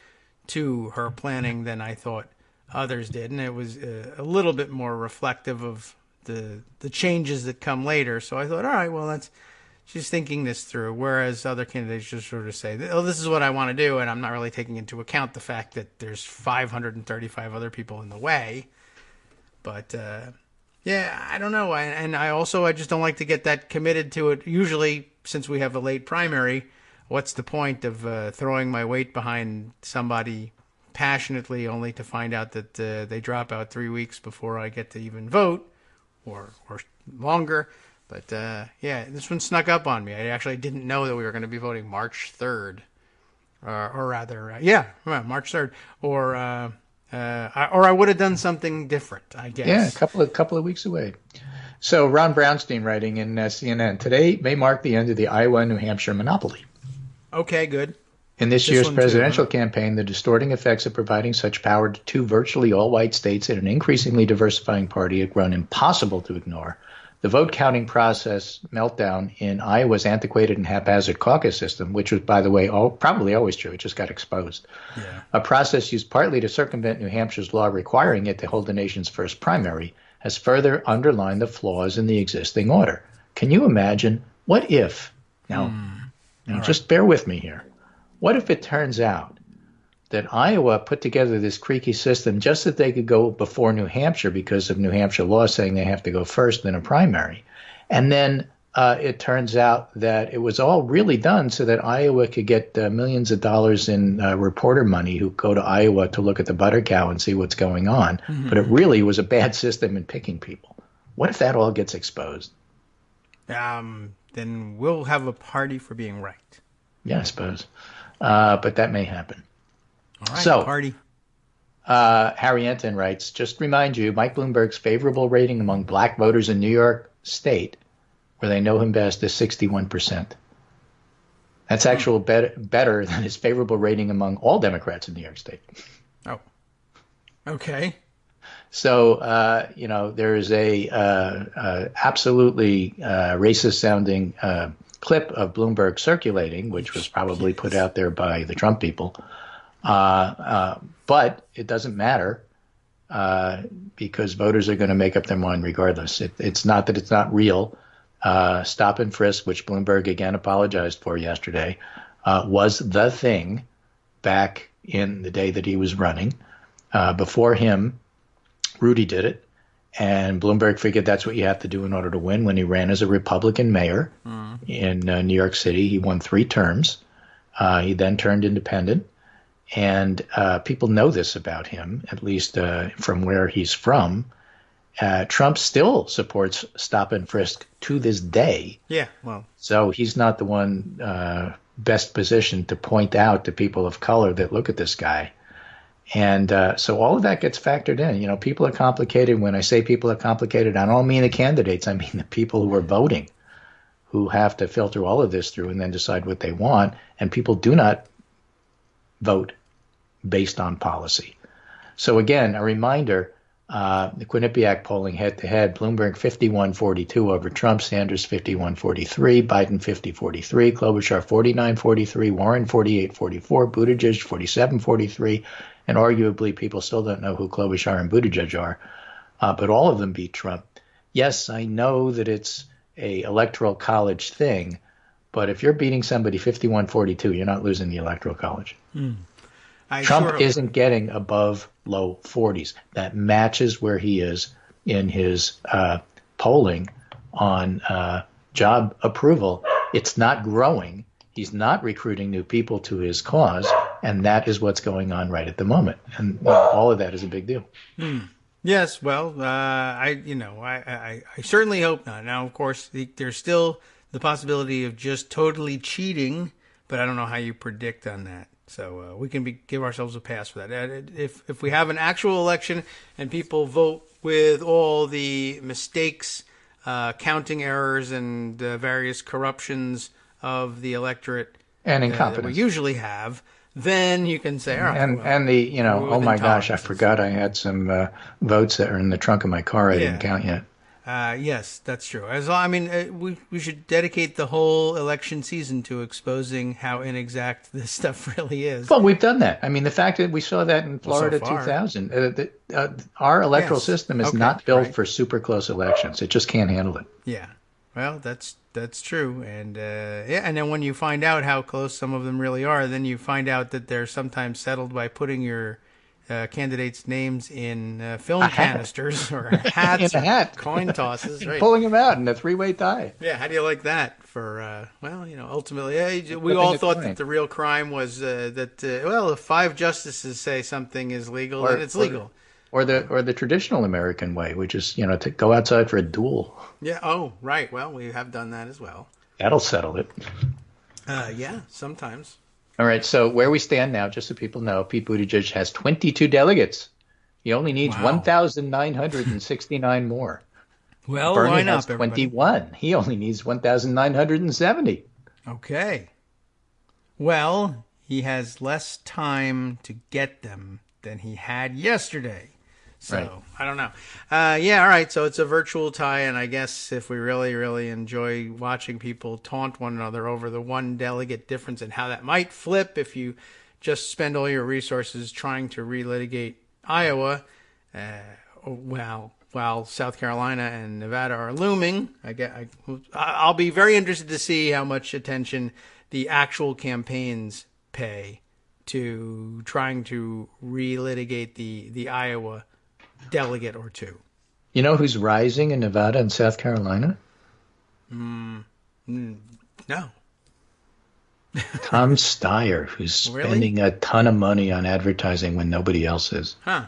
Speaker 3: to her planning than I thought others did, and it was a little bit more reflective of the changes that come later. So I thought, all right, well, she's thinking this through, whereas other candidates just sort of say, oh, this is what I want to do, and I'm not really taking into account the fact that there's 535 other people in the way. But yeah, I don't know, and I just don't like to get that committed to it. Usually, since we have a late primary, what's the point of throwing my weight behind somebody passionately only to find out that they drop out 3 weeks before I get to even vote, or longer. But yeah, this one snuck up on me. I actually didn't know that we were going to be voting March 3rd, or rather, March 3rd, or I would have done something different, I guess.
Speaker 4: Yeah, a couple of weeks away. So Ron Brownstein writing in CNN, today may mark the end of the Iowa and New Hampshire monopoly.
Speaker 3: Okay, good.
Speaker 4: In this year's presidential campaign, the distorting effects of providing such power to two virtually all-white states and an increasingly diversifying party have grown impossible to ignore. The vote counting process meltdown in Iowa's antiquated and haphazard caucus system, which was, by the way, probably always true, it just got exposed. Yeah. A process used partly to circumvent New Hampshire's law requiring it to hold the nation's first primary, has further underlined the flaws in the existing order. Can you imagine? What if? Now, just bear with me here. What if it turns out that Iowa put together this creaky system just that they could go before New Hampshire because of New Hampshire law saying they have to go first in a primary? And then it turns out that it was all really done so that Iowa could get millions of dollars in reporter money who go to Iowa to look at the butter cow and see what's going on. Mm-hmm. But it really was a bad system in picking people. What if that all gets exposed?
Speaker 3: Then we'll have a party for being right.
Speaker 4: Yeah, I suppose. But that may happen.
Speaker 3: All right, so, party.
Speaker 4: Harry Enton writes, just remind you, Mike Bloomberg's favorable rating among black voters in New York State, where they know him best, is 61%. That's actually better than his favorable rating among all Democrats in New York State.
Speaker 3: Oh, okay.
Speaker 4: So, there is a absolutely racist-sounding clip of Bloomberg circulating, which was probably put out there by the Trump people. But it doesn't matter because voters are going to make up their mind regardless. It's not that it's not real. Stop and frisk, which Bloomberg again apologized for yesterday, was the thing back in the day that he was running. Before him, Rudy did it. And Bloomberg figured that's what you have to do in order to win. When he ran as a Republican mayor in New York City, he won 3 terms. He then turned independent. And people know this about him, at least from where he's from. Trump still supports stop and frisk to this day.
Speaker 3: Yeah, well.
Speaker 4: So he's not the one best positioned to point out to people of color that look at this guy. And so all of that gets factored in. People are complicated. When I say people are complicated, I don't mean the candidates. I mean the people who are voting, who have to filter all of this through and then decide what they want. And people do not vote based on policy. So again, a reminder, the Quinnipiac polling head-to-head, Bloomberg 51-42 over Trump, Sanders 51-43, Biden 50-43, Klobuchar 49-43, Warren 48-44, Buttigieg 47-43, and arguably people still don't know who Klobuchar and Buttigieg are, but all of them beat Trump. Yes, I know that it's a electoral college thing, but if you're beating somebody 51-42, you're not losing the electoral college. Trump isn't getting above low 40s. That matches where he is in his polling on job approval. It's not growing. He's not recruiting new people to his cause, and that is what's going on right at the moment. And all of that is a big deal.
Speaker 3: Yes, well, I certainly hope not. Now, of course, there's still the possibility of just totally cheating, but I don't know how you predict on that. So we can give ourselves a pass for that. If we have an actual election and people vote with all the mistakes, counting errors, and various corruptions of the electorate
Speaker 4: and
Speaker 3: that
Speaker 4: incompetence
Speaker 3: we usually have, then you can say, all right.
Speaker 4: And the oh my gosh, I forgot I had some votes that are in the trunk of my car I didn't count yet.
Speaker 3: Yes, that's true. We should dedicate the whole election season to exposing how inexact this stuff really is.
Speaker 4: Well, we've done that. I mean, the fact that we saw that in Florida 2000, our electoral system is not built for super close elections. It just can't handle it.
Speaker 3: Yeah. Well, that's true, and and then when you find out how close some of them really are, then you find out that they're sometimes settled by putting your candidates' names in film canisters or hats,
Speaker 4: in a hat,
Speaker 3: coin tosses, right?
Speaker 4: Pulling them out in a three-way tie.
Speaker 3: Yeah, how do you like that? For ultimately, we all thought that the real crime was that if 5 justices say something is legal, then it's legal.
Speaker 4: Or the traditional American way, which is to go outside for a duel.
Speaker 3: Yeah. Oh, right. Well, we have done that as well.
Speaker 4: That'll settle it.
Speaker 3: Yeah, sometimes.
Speaker 4: All right. So where we stand now, just so people know, Pete Buttigieg has 22 delegates. He only needs 1,969 more.
Speaker 3: Well,
Speaker 4: Bernie
Speaker 3: why not?
Speaker 4: Has 21. Everybody? He only needs 1,970.
Speaker 3: Okay. Well, he has less time to get them than he had yesterday. So, right. I don't know. All right. So it's a virtual tie, and I guess if we really, really enjoy watching people taunt one another over the one delegate difference and how that might flip if you just spend all your resources trying to relitigate Iowa, while South Carolina and Nevada are looming, I'll be very interested to see how much attention the actual campaigns pay to trying to relitigate the Iowa delegate or two.
Speaker 4: You know who's rising in Nevada and South Carolina?
Speaker 3: No.
Speaker 4: Tom Steyer, who's spending a ton of money on advertising when nobody else is.
Speaker 3: Huh.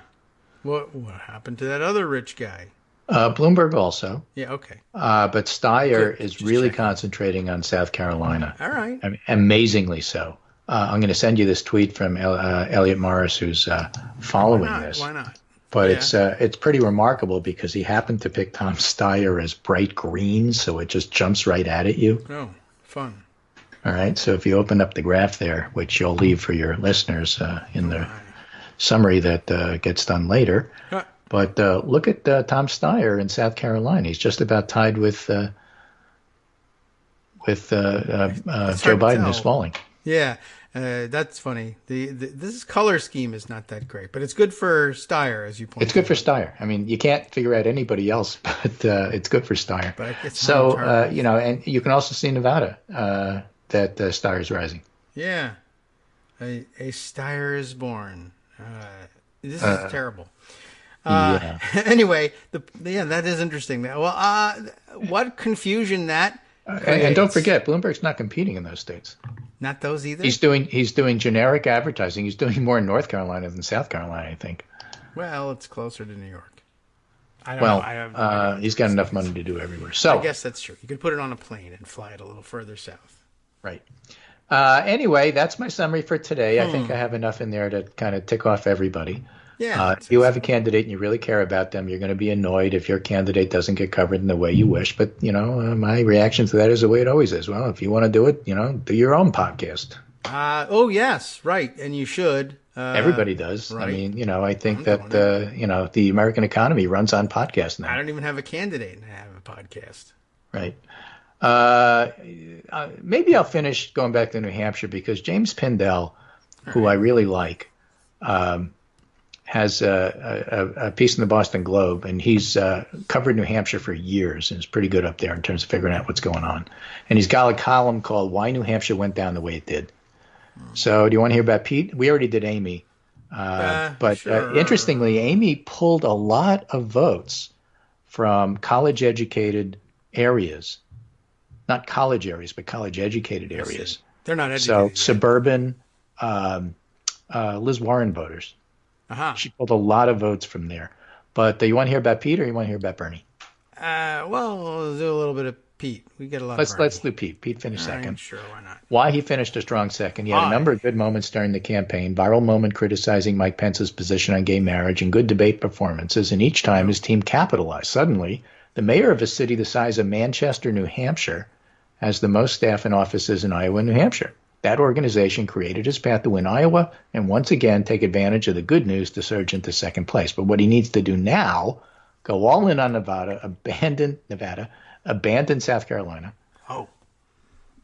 Speaker 3: What happened to that other rich guy?
Speaker 4: Bloomberg also.
Speaker 3: Yeah, okay.
Speaker 4: But Steyer is really concentrating on South Carolina.
Speaker 3: All right.
Speaker 4: I mean, amazingly so. I'm going to send you this tweet from Elliot Morris, who's following this.
Speaker 3: Why not?
Speaker 4: But it's pretty remarkable because he happened to pick Tom Steyer as bright green, so it just jumps right out at you.
Speaker 3: Oh, fun.
Speaker 4: All right. So if you open up the graph there, which you'll leave for your listeners in the summary that gets done later. But look at Tom Steyer in South Carolina. He's just about tied with Joe Biden, who's falling.
Speaker 3: Yeah. That's funny. This color scheme is not that great, but it's good for Steyer, as you pointed out.
Speaker 4: It's good for Steyer. I mean, you can't figure out anybody else, but it's good for Steyer.
Speaker 3: But it's
Speaker 4: and you can also see Nevada that Steyer's rising.
Speaker 3: Yeah. A Steyer is born. This is terrible. Anyway, that is interesting. Well, what confusion that creates.
Speaker 4: And don't forget, Bloomberg's not competing in those states.
Speaker 3: Not those either?
Speaker 4: He's doing generic advertising. He's doing more in North Carolina than South Carolina, I think.
Speaker 3: Well, it's closer to New York. I don't know.
Speaker 4: He's got enough money to do everywhere. So
Speaker 3: I guess that's true. You could put it on a plane and fly it a little further south.
Speaker 4: Right. Anyway, that's my summary for today. I think I have enough in there to kind of tick off everybody.
Speaker 3: Yeah.
Speaker 4: If you have a candidate and you really care about them, you're going to be annoyed if your candidate doesn't get covered in the way you wish. But, my reaction to that is the way it always is. Well, if you want to do it, do your own podcast.
Speaker 3: Oh, yes. Right. And you should.
Speaker 4: Everybody does.
Speaker 3: Right.
Speaker 4: I mean, I think that, the American economy runs on podcasts now.
Speaker 3: I don't even have a candidate and I have a podcast.
Speaker 4: Right. Maybe I'll finish going back to New Hampshire because James Pindell, who I really like, has a piece in the Boston Globe, and he's covered New Hampshire for years and is pretty good up there in terms of figuring out what's going on. And he's got a column called Why New Hampshire Went Down the Way It Did. So do you want to hear about Pete? We already did Amy. Sure. Interestingly, Amy pulled a lot of votes from college-educated areas. Not college areas, but college-educated areas.
Speaker 3: They're not educated.
Speaker 4: So suburban Liz Warren voters.
Speaker 3: Uh-huh.
Speaker 4: She pulled a lot of votes from there. But you want to hear about Pete or you want to hear about Bernie?
Speaker 3: Well, we'll do a little bit of Pete. We get a lot
Speaker 4: Let's
Speaker 3: of Bernie.
Speaker 4: let's do Pete. Pete finished
Speaker 3: All right,
Speaker 4: second.
Speaker 3: sure, why not?
Speaker 4: Why he finished a strong second. He had a number of good moments during the campaign, viral moment criticizing Mike Pence's position on gay marriage, and good debate performances, and each time his team capitalized. Suddenly, the mayor of a city the size of Manchester, New Hampshire, has the most staff and offices in Iowa and New Hampshire. That organization created his path to win Iowa and once again take advantage of the good news to surge into second place. But what he needs to do now, go all in on Nevada, abandon South Carolina.
Speaker 3: Oh.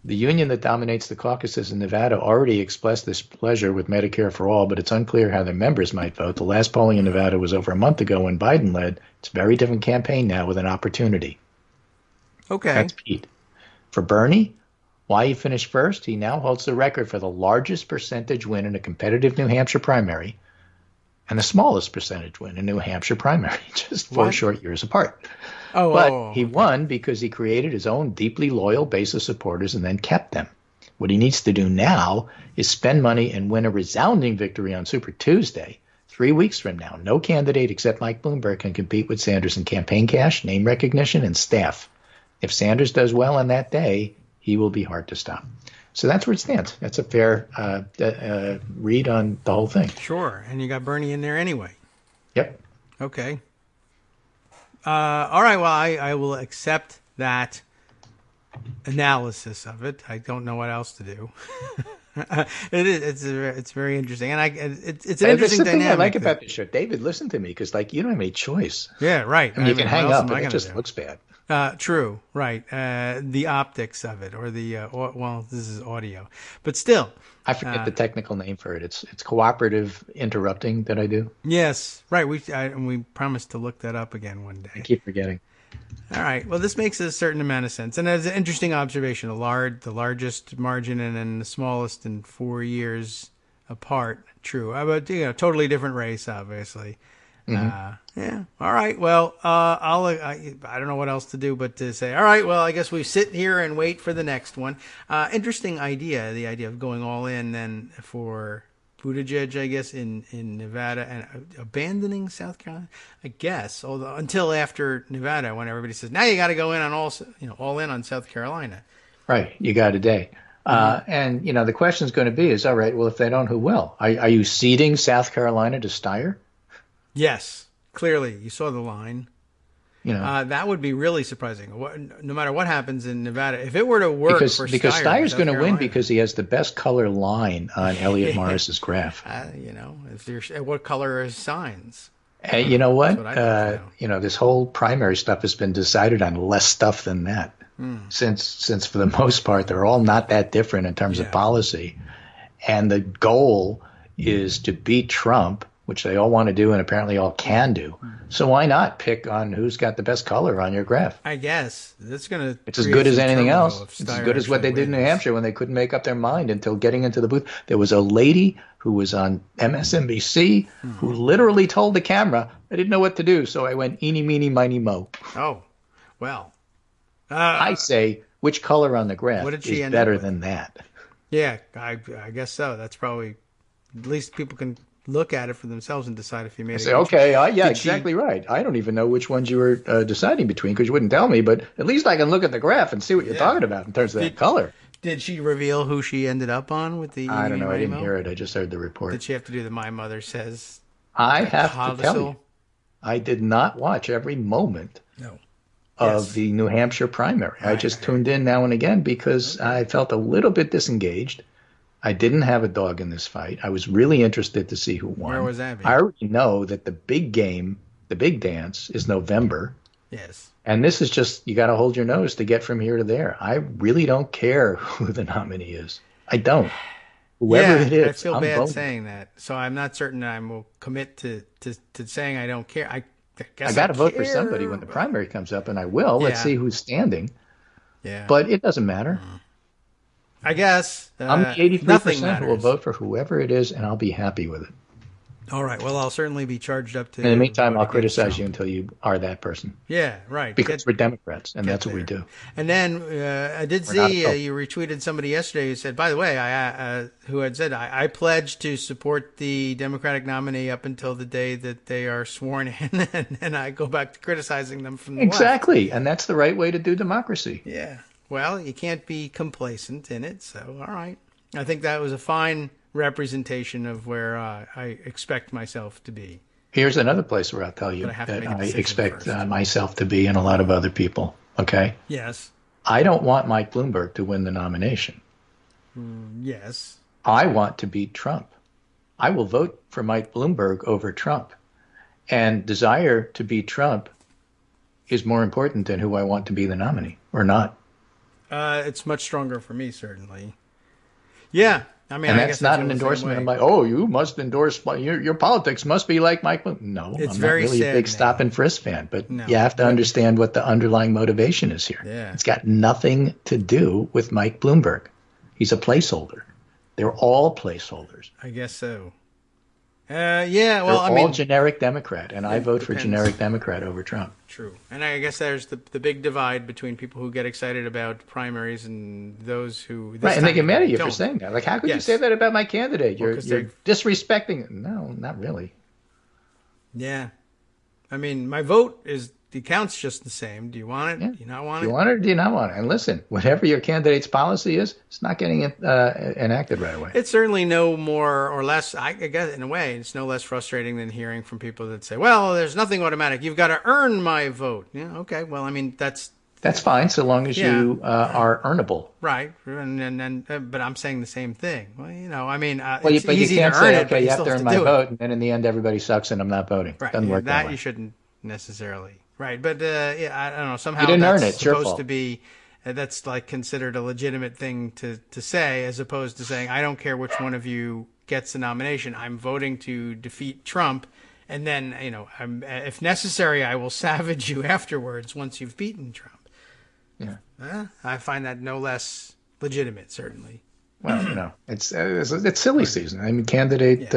Speaker 4: The union that dominates the caucuses in Nevada already expressed displeasure with Medicare for all, but it's unclear how their members might vote. The last polling in Nevada was over a month ago when Biden led. It's a very different campaign now with an opportunity.
Speaker 3: Okay.
Speaker 4: That's Pete. For Bernie, why he finished first, he now holds the record for the largest percentage win in a competitive New Hampshire primary and the smallest percentage win in New Hampshire primary, just 4 short years apart. But he won because he created his own deeply loyal base of supporters and then kept them. What he needs to do now is spend money and win a resounding victory on Super Tuesday. 3 weeks from now, no candidate except Mike Bloomberg can compete with Sanders in campaign cash, name recognition, and staff. If Sanders does well on that day, he will be hard to stop. So that's where it stands. That's a fair read on the whole thing.
Speaker 3: Sure. And you got Bernie in there anyway.
Speaker 4: Yep.
Speaker 3: Okay. All right. Well, I will accept that analysis of it. I don't know what else to do. It's very interesting, and it's an interesting dynamic.
Speaker 4: Thing I like about the show, David, listen to me, because you don't have any choice.
Speaker 3: Yeah, right.
Speaker 4: I mean, you can hang up, and it just looks bad.
Speaker 3: True, right. The optics of it, or this is audio, but still.
Speaker 4: I forget the technical name for it. It's cooperative interrupting that I do.
Speaker 3: Yes, right. We promised to look that up again one day.
Speaker 4: I keep forgetting.
Speaker 3: All right. Well, this makes a certain amount of sense, and it's an interesting observation. The largest margin and then the smallest in 4 years apart. True. But totally different race, obviously. Mm-hmm. Yeah. All right. Well, I don't know what else to do but to say, all right, well, I guess we sit here and wait for the next one. Interesting idea, the idea of going all in then for Buttigieg, I guess, in Nevada and abandoning South Carolina, I guess, although until after Nevada when everybody says, now you got to go in on all in on South Carolina. Right.
Speaker 4: You got a day. And, the question is going to be is, all right, well, if they don't, who will? Are you ceding South Carolina to Steyer?
Speaker 3: Yes, clearly. You saw the line. That would be really surprising. No matter what happens in Nevada, if it were to work
Speaker 4: because Steyer's going to win because he has the best color line on Elliot Morris's graph.
Speaker 3: What color are his signs?
Speaker 4: And you know what? This whole primary stuff has been decided on less stuff than that. Since for the most part they're all not that different in terms of policy, and the goal is to beat Trump, which they all want to do and apparently all can do. So why not pick on who's got the best color on your graph?
Speaker 3: I guess it's going to.
Speaker 4: It's as good as anything else. It's as good as what they did in New Hampshire when they couldn't make up their mind until getting into the booth. There was a lady who was on MSNBC who literally told the camera, I didn't know what to do, so I went eeny, meeny, miny, mo.
Speaker 3: Oh, well.
Speaker 4: I say, which color on the graph is better than that?
Speaker 3: Yeah, I guess so. That's probably, at least people can look at it for themselves and decide if you made it.
Speaker 4: Okay, exactly right. I don't even know which ones you were deciding between because you wouldn't tell me, but at least I can look at the graph and see what you're talking about in terms of that color.
Speaker 3: Did she reveal who she ended up on with the
Speaker 4: I don't know. I didn't hear it. I just heard the report.
Speaker 3: Did she have to do the My Mother Says?
Speaker 4: I have to tell you, I did not watch every moment of the New Hampshire primary. I just tuned in now and again because I felt a little bit disengaged. I didn't have a dog in this fight. I was really interested to see who won.
Speaker 3: Where was Abby?
Speaker 4: I already know that the big game, the big dance, is November.
Speaker 3: Yes.
Speaker 4: And this is just, you got to hold your nose to get from here to there. I really don't care who the nominee is. I don't. Whoever it is,
Speaker 3: I feel
Speaker 4: I'm
Speaker 3: bad
Speaker 4: voting.
Speaker 3: saying that. So I'm not certain I will commit to saying I don't care. I guess
Speaker 4: I got to vote for somebody when the primary comes up, and I will. Let's see who's standing.
Speaker 3: Yeah.
Speaker 4: But it doesn't matter.
Speaker 3: I guess.
Speaker 4: I'm the 83% who will vote for whoever it is, and I'll be happy with it.
Speaker 3: All right. Well, I'll certainly be charged up to.
Speaker 4: In the meantime,
Speaker 3: vote
Speaker 4: I'll
Speaker 3: against
Speaker 4: criticize
Speaker 3: Trump.
Speaker 4: you until you are that person.
Speaker 3: Yeah, right.
Speaker 4: Because we're Democrats, and that's what we
Speaker 3: there.
Speaker 4: do.
Speaker 3: And then I did
Speaker 4: We're not
Speaker 3: see
Speaker 4: adults.
Speaker 3: you retweeted somebody yesterday who said, by the way, who had said, I pledge to support the Democratic nominee up until the day that they are sworn in, and then I go back to criticizing them from the left.
Speaker 4: Exactly, and that's the right way to do democracy.
Speaker 3: Yeah. Well, you can't be complacent in it, so all right. I think that was a fine representation of where I expect myself to be.
Speaker 4: Here's another place where I'll tell you
Speaker 3: But I have to
Speaker 4: that
Speaker 3: make a
Speaker 4: I
Speaker 3: decision
Speaker 4: expect
Speaker 3: first.
Speaker 4: myself to be and a lot of other people, okay?
Speaker 3: Yes.
Speaker 4: I don't want Mike Bloomberg to win the nomination.
Speaker 3: Yes.
Speaker 4: I want to beat Trump. I will vote for Mike Bloomberg over Trump. And desire to beat Trump is more important than who I want to be the nominee or not.
Speaker 3: It's much stronger for me, certainly. Yeah. I mean,
Speaker 4: And
Speaker 3: I
Speaker 4: that's
Speaker 3: guess I
Speaker 4: not
Speaker 3: feel
Speaker 4: an
Speaker 3: the same
Speaker 4: endorsement
Speaker 3: way.
Speaker 4: of like, oh, you must endorse, your politics must be like Mike Bloomberg. No,
Speaker 3: It's
Speaker 4: I'm
Speaker 3: very
Speaker 4: not really a big
Speaker 3: saddening.
Speaker 4: stop and frisk fan, but
Speaker 3: No.
Speaker 4: you have to understand what the underlying motivation is here.
Speaker 3: Yeah.
Speaker 4: It's got nothing to do with Mike Bloomberg. He's a placeholder. They're all placeholders.
Speaker 3: I guess so. Yeah, well,
Speaker 4: They're
Speaker 3: I mean,
Speaker 4: all generic Democrat, and I vote for
Speaker 3: depends.
Speaker 4: generic Democrat over Trump.
Speaker 3: true. And I guess there's the big divide between people who get excited about primaries and those who... this
Speaker 4: Right, and they
Speaker 3: time
Speaker 4: get mad at you
Speaker 3: don't.
Speaker 4: for saying that. Like, how could you
Speaker 3: Yes.
Speaker 4: say that about my candidate?
Speaker 3: Well,
Speaker 4: You're
Speaker 3: 'cause
Speaker 4: you're
Speaker 3: they've-
Speaker 4: disrespecting. No, not really.
Speaker 3: Yeah. I mean, my vote is... The count's just the same. Do you want it?
Speaker 4: Yeah.
Speaker 3: Do you not want
Speaker 4: Do
Speaker 3: it?
Speaker 4: you want it or do you not want it? And listen, whatever your candidate's policy is, it's not getting enacted right away.
Speaker 3: It's certainly no more or less, I guess, in a way, it's no less frustrating than hearing from people that say, well, there's nothing automatic. You've got to earn my vote. Yeah, okay. Well, I mean, that's
Speaker 4: That's fine, so long as
Speaker 3: Yeah.
Speaker 4: you are earnable.
Speaker 3: right. But I'm saying the same thing. Well, you know, I mean,
Speaker 4: Well,
Speaker 3: it's
Speaker 4: but you
Speaker 3: easy
Speaker 4: can't
Speaker 3: to earn
Speaker 4: say,
Speaker 3: it, but
Speaker 4: okay, you have
Speaker 3: still
Speaker 4: to earn my
Speaker 3: do it.
Speaker 4: vote, and then in the end, everybody sucks and I'm not voting.
Speaker 3: Right.
Speaker 4: Doesn't
Speaker 3: yeah,
Speaker 4: work that way.
Speaker 3: you shouldn't necessarily. Right. But yeah, I don't know. Somehow
Speaker 4: You didn't
Speaker 3: that's
Speaker 4: earn it. It's your
Speaker 3: supposed
Speaker 4: fault.
Speaker 3: to be. That's like considered a legitimate thing to say, as opposed to saying, I don't care which one of you gets the nomination. I'm voting to defeat Trump. And then, you know, if necessary, I will savage you afterwards once you've beaten Trump.
Speaker 4: Yeah.
Speaker 3: I find that no less legitimate, certainly.
Speaker 4: Well, you know, it's silly season. I mean, candidate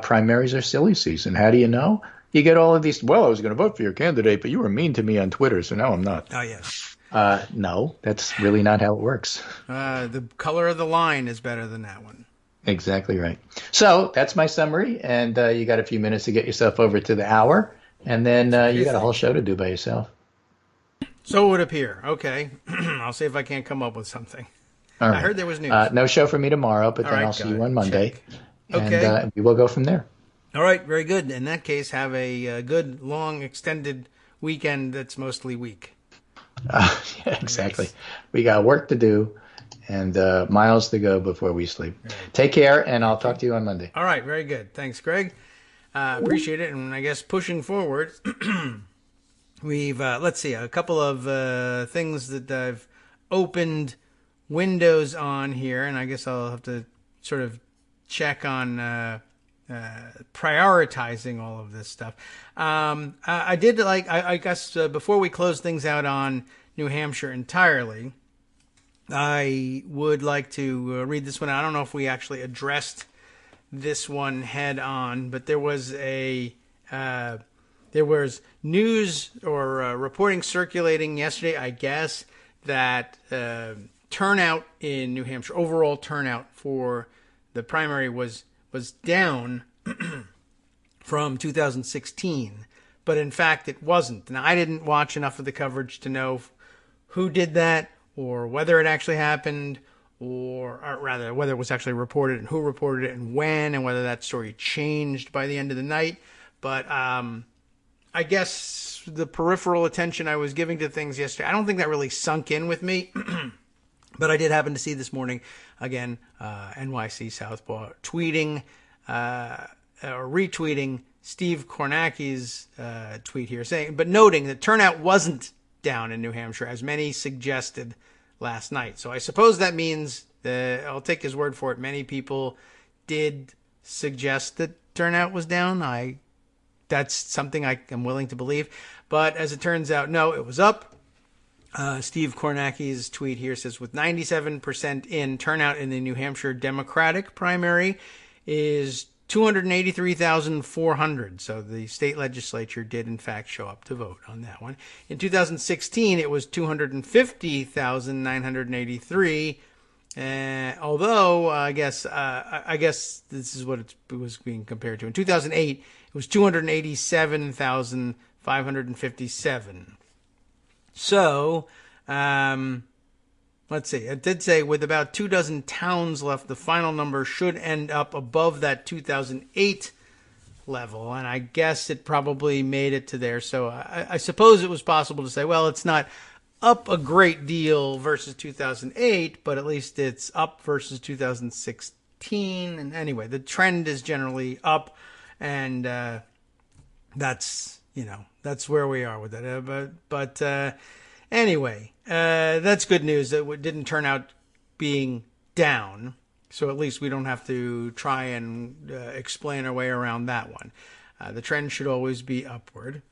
Speaker 4: primaries are silly season. How do you know? You get all of these. Well, I was going to vote for your candidate, but you were mean to me on Twitter, so now I'm not.
Speaker 3: Oh, yes.
Speaker 4: No, that's really not how it works.
Speaker 3: The color of the line is better than that one.
Speaker 4: Exactly right. So that's my summary, and you got a few minutes to get yourself over to the hour, and then you got a whole show to do by yourself.
Speaker 3: So it would appear. Okay. I'll see if I can't come up with something.
Speaker 4: All right.
Speaker 3: I heard there was news.
Speaker 4: No show for me tomorrow, but
Speaker 3: All
Speaker 4: then
Speaker 3: right,
Speaker 4: I'll see
Speaker 3: got
Speaker 4: you
Speaker 3: it.
Speaker 4: on Monday.
Speaker 3: Check.
Speaker 4: And
Speaker 3: Okay.
Speaker 4: we will go from there.
Speaker 3: All right, very good. In that case, have a good, long, extended weekend that's mostly weak.
Speaker 4: Yeah, exactly. We got work to do and miles to go before we sleep.
Speaker 3: Right.
Speaker 4: Take care, and I'll talk to you on Monday.
Speaker 3: All right, very good. Thanks, Greg. Appreciate it. And I guess pushing forward, we've, let's see, a couple of things that I've opened windows on here, and I guess I'll have to sort of check on prioritizing all of this stuff. I did like, I guess before we close things out on New Hampshire entirely, I would like to read this one. I don't know if we actually addressed this one head on, but there was news or reporting circulating yesterday, I guess, that turnout in New Hampshire, overall turnout for the primary was down from 2016, but in fact it wasn't. And I didn't watch enough of the coverage to know who did that or whether it actually happened, or rather whether it was actually reported and who reported it and when, and whether that story changed by the end of the night. But I guess the peripheral attention I was giving to things yesterday, I don't think that really sunk in with me. But I did happen to see this morning, again, NYC Southpaw tweeting or retweeting Steve Kornacki's tweet here, saying, but noting that turnout wasn't down in New Hampshire, as many suggested last night. So I suppose that means, I'll take his word for it, many people did suggest that turnout was down. That's something I am willing to believe. But as it turns out, no, it was up. Steve Kornacki's tweet here says, with 97% in, turnout in the New Hampshire Democratic primary is 283,400. So the state legislature did, in fact, show up to vote on that one. In 2016, it was 250,983. Although I guess this is what it was being compared to. In 2008, it was 287,557. So, let's see. It did say with about 24 towns left, the final number should end up above that 2008 level. And I guess it probably made it to there. So I suppose it was possible to say, well, it's not up a great deal versus 2008, but at least it's up versus 2016. And anyway, the trend is generally up, and that's where we are with it. But anyway, that's good news that it didn't turn out being down. So at least we don't have to try and explain our way around that one. The trend should always be upward.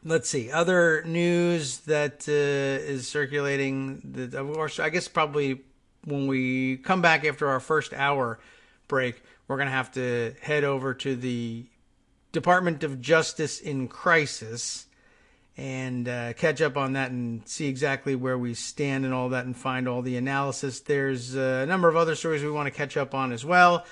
Speaker 3: Let's see. Other news that is circulating. Of course, I guess probably when we come back after our first hour break, we're going to have to head over to the Department of Justice in Crisis and catch up on that and see exactly where we stand and all that and find all the analysis. There's a number of other stories we want to catch up on as well.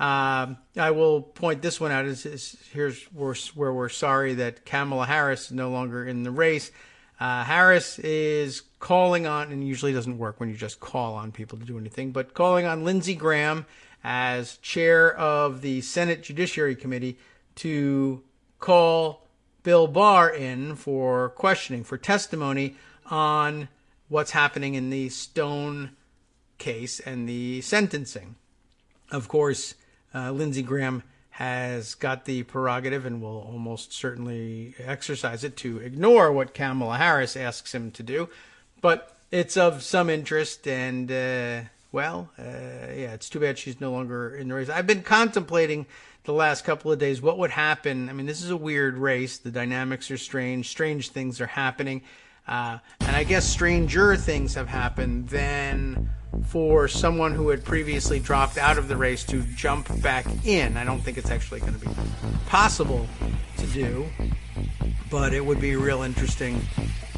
Speaker 3: I will point this one out. Here's where we're sorry that Kamala Harris is no longer in the race. Harris is calling on, and usually doesn't work when you just call on people to do anything, but calling on Lindsey Graham as chair of the Senate Judiciary Committee to call Bill Barr in for questioning, for testimony on what's happening in the Stone case and the sentencing. Of course, Lindsey Graham has got the prerogative and will almost certainly exercise it to ignore what Kamala Harris asks him to do. But it's of some interest, and, it's too bad she's no longer in the race. I've been contemplating the last couple of days what would happen. I mean, this is a weird race. The dynamics are strange. Strange things are happening. And I guess stranger things have happened than for someone who had previously dropped out of the race to jump back in. I don't think it's actually going to be possible to do, but it would be real interesting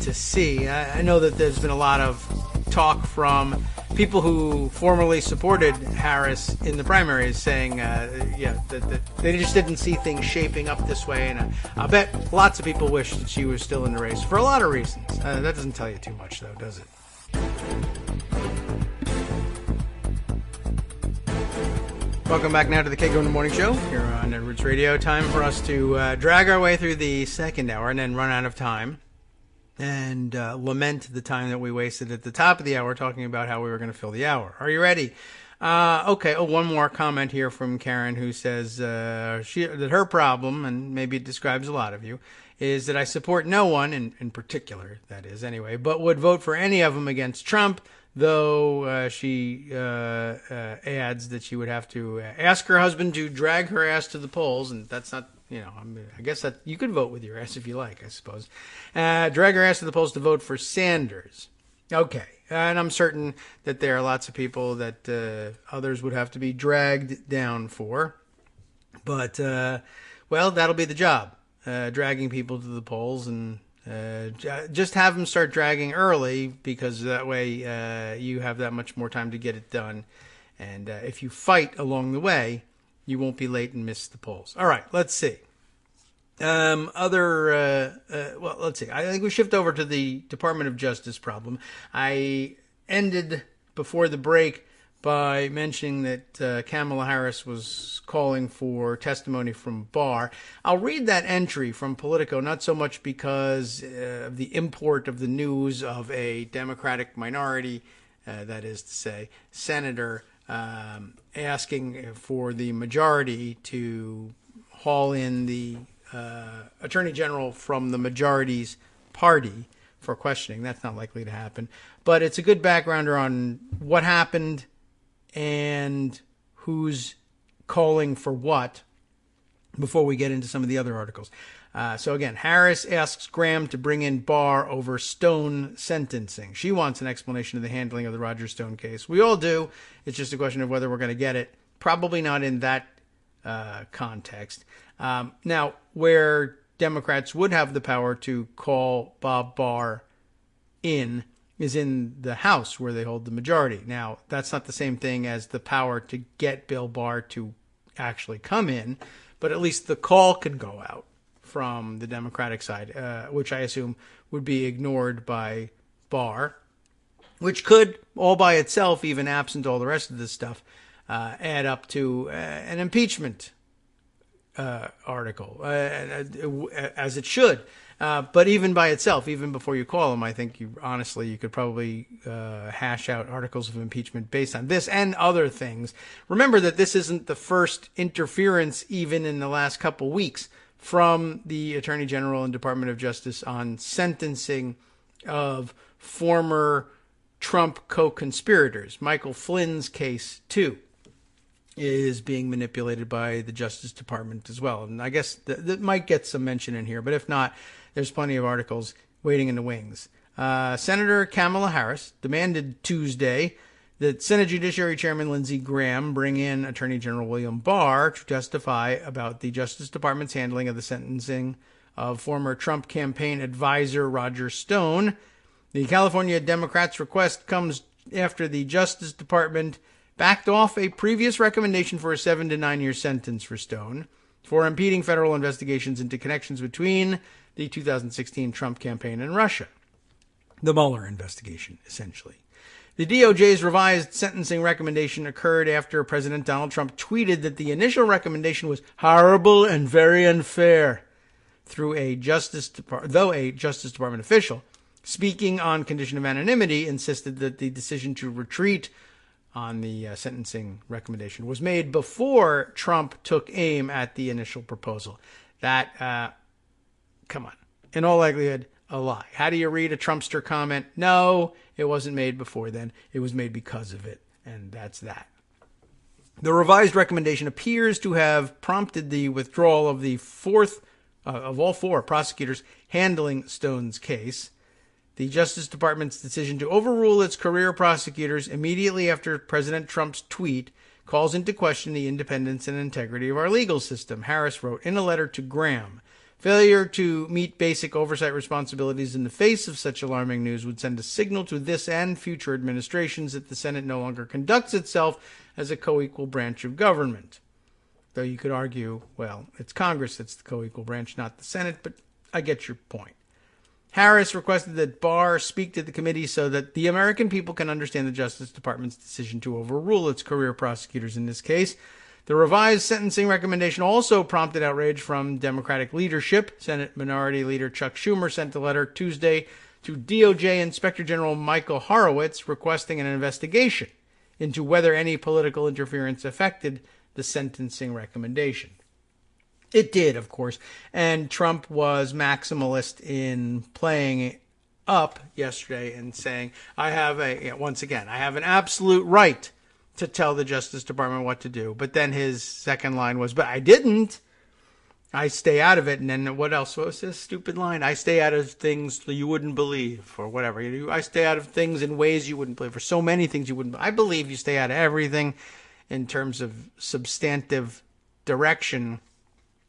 Speaker 3: to see. I know that there's been a lot of talk from people who formerly supported Harris in the primaries saying, that they just didn't see things shaping up this way. And I bet lots of people wish that she was still in the race for a lot of reasons. That doesn't tell you too much, though, does it? Welcome back now to the Kagro in the Morning Show here on Edwards Radio. Time for us to drag our way through the second hour and then run out of time and lament the time that we wasted at the top of the hour talking about how we were going to fill the hour. Are you ready? Okay. Oh, one more comment here from Karen, who says that her problem, and maybe it describes a lot of you, is that I support no one, in particular, that is anyway, but would vote for any of them against Trump, though she adds that she would have to ask her husband to drag her ass to the polls, and that's not, I guess that you could vote with your ass if you like, I suppose. Drag her ass to the polls to vote for Sanders. Okay, and I'm certain that there are lots of people that others would have to be dragged down for, but, that'll be the job, dragging people to the polls, and just have them start dragging early, because that way you have that much more time to get it done. And if you fight along the way, you won't be late and miss the polls. All right, let's see. Let's see. I think we shift over to the Department of Justice problem. I ended before the break by mentioning that Kamala Harris was calling for testimony from Barr. I'll read that entry from Politico, not so much because of the import of the news of a Democratic minority, that is to say, senator, asking for the majority to haul in the attorney general from the majority's party for questioning. That's not likely to happen. But it's a good backgrounder on what happened and who's calling for what before we get into some of the other articles. So again, Harris asks Graham to bring in Barr over Stone sentencing. She wants an explanation of the handling of the Roger Stone case. We all do. It's just a question of whether we're going to get it. Probably not in that context. Now, where Democrats would have the power to call Bob Barr in is in the House, where they hold the majority. Now, that's not the same thing as the power to get Bill Barr to actually come in, but at least the call could go out from the Democratic side, which I assume would be ignored by Barr, which could, all by itself, even absent all the rest of this stuff, add up to an impeachment article, as it should. But even by itself, even before you call them, I think you could probably hash out articles of impeachment based on this and other things. Remember that this isn't the first interference, even in the last couple weeks, from the Attorney General and Department of Justice on sentencing of former Trump co-conspirators. Michael Flynn's case, too, is being manipulated by the Justice Department as well. And I guess that might get some mention in here, but if not, there's plenty of articles waiting in the wings. Senator Kamala Harris demanded Tuesday that Senate Judiciary Chairman Lindsey Graham bring in Attorney General William Barr to testify about the Justice Department's handling of the sentencing of former Trump campaign advisor Roger Stone. The California Democrats' request comes after the Justice Department backed off a previous recommendation for a 7 to 9 year sentence for Stone for impeding federal investigations into connections between the 2016 Trump campaign and Russia. The Mueller investigation, essentially. The DOJ's revised sentencing recommendation occurred after President Donald Trump tweeted that the initial recommendation was horrible and very unfair, though a Justice Department official, speaking on condition of anonymity, insisted that the decision to retreat on the sentencing recommendation was made before Trump took aim at the initial proposal. That, come on, in all likelihood, a lie. How do you read a Trumpster comment? No, it wasn't made before then. It was made because of it, and that's that. The revised recommendation appears to have prompted the withdrawal of the fourth of all four prosecutors handling Stone's case. The Justice Department's decision to overrule its career prosecutors immediately after President Trump's tweet calls into question the independence and integrity of our legal system, Harris wrote in a letter to Graham. Failure to meet basic oversight responsibilities in the face of such alarming news would send a signal to this and future administrations that the Senate no longer conducts itself as a co-equal branch of government. Though you could argue, well, it's Congress that's the co-equal branch, not the Senate, but I get your point. Harris requested that Barr speak to the committee so that the American people can understand the Justice Department's decision to overrule its career prosecutors in this case. The revised sentencing recommendation also prompted outrage from Democratic leadership. Senate Minority Leader Chuck Schumer sent a letter Tuesday to DOJ Inspector General Michael Horowitz requesting an investigation into whether any political interference affected the sentencing recommendation. It did, of course, and Trump was maximalist in playing it up yesterday and saying, I have an absolute right to tell the Justice Department what to do. But then his second line was, but I didn't. I stay out of it. And then what else? What was this stupid line? I stay out of things you wouldn't believe, or whatever. I stay out of things in ways you wouldn't believe, for so many things you wouldn't believe. I believe you stay out of everything in terms of substantive direction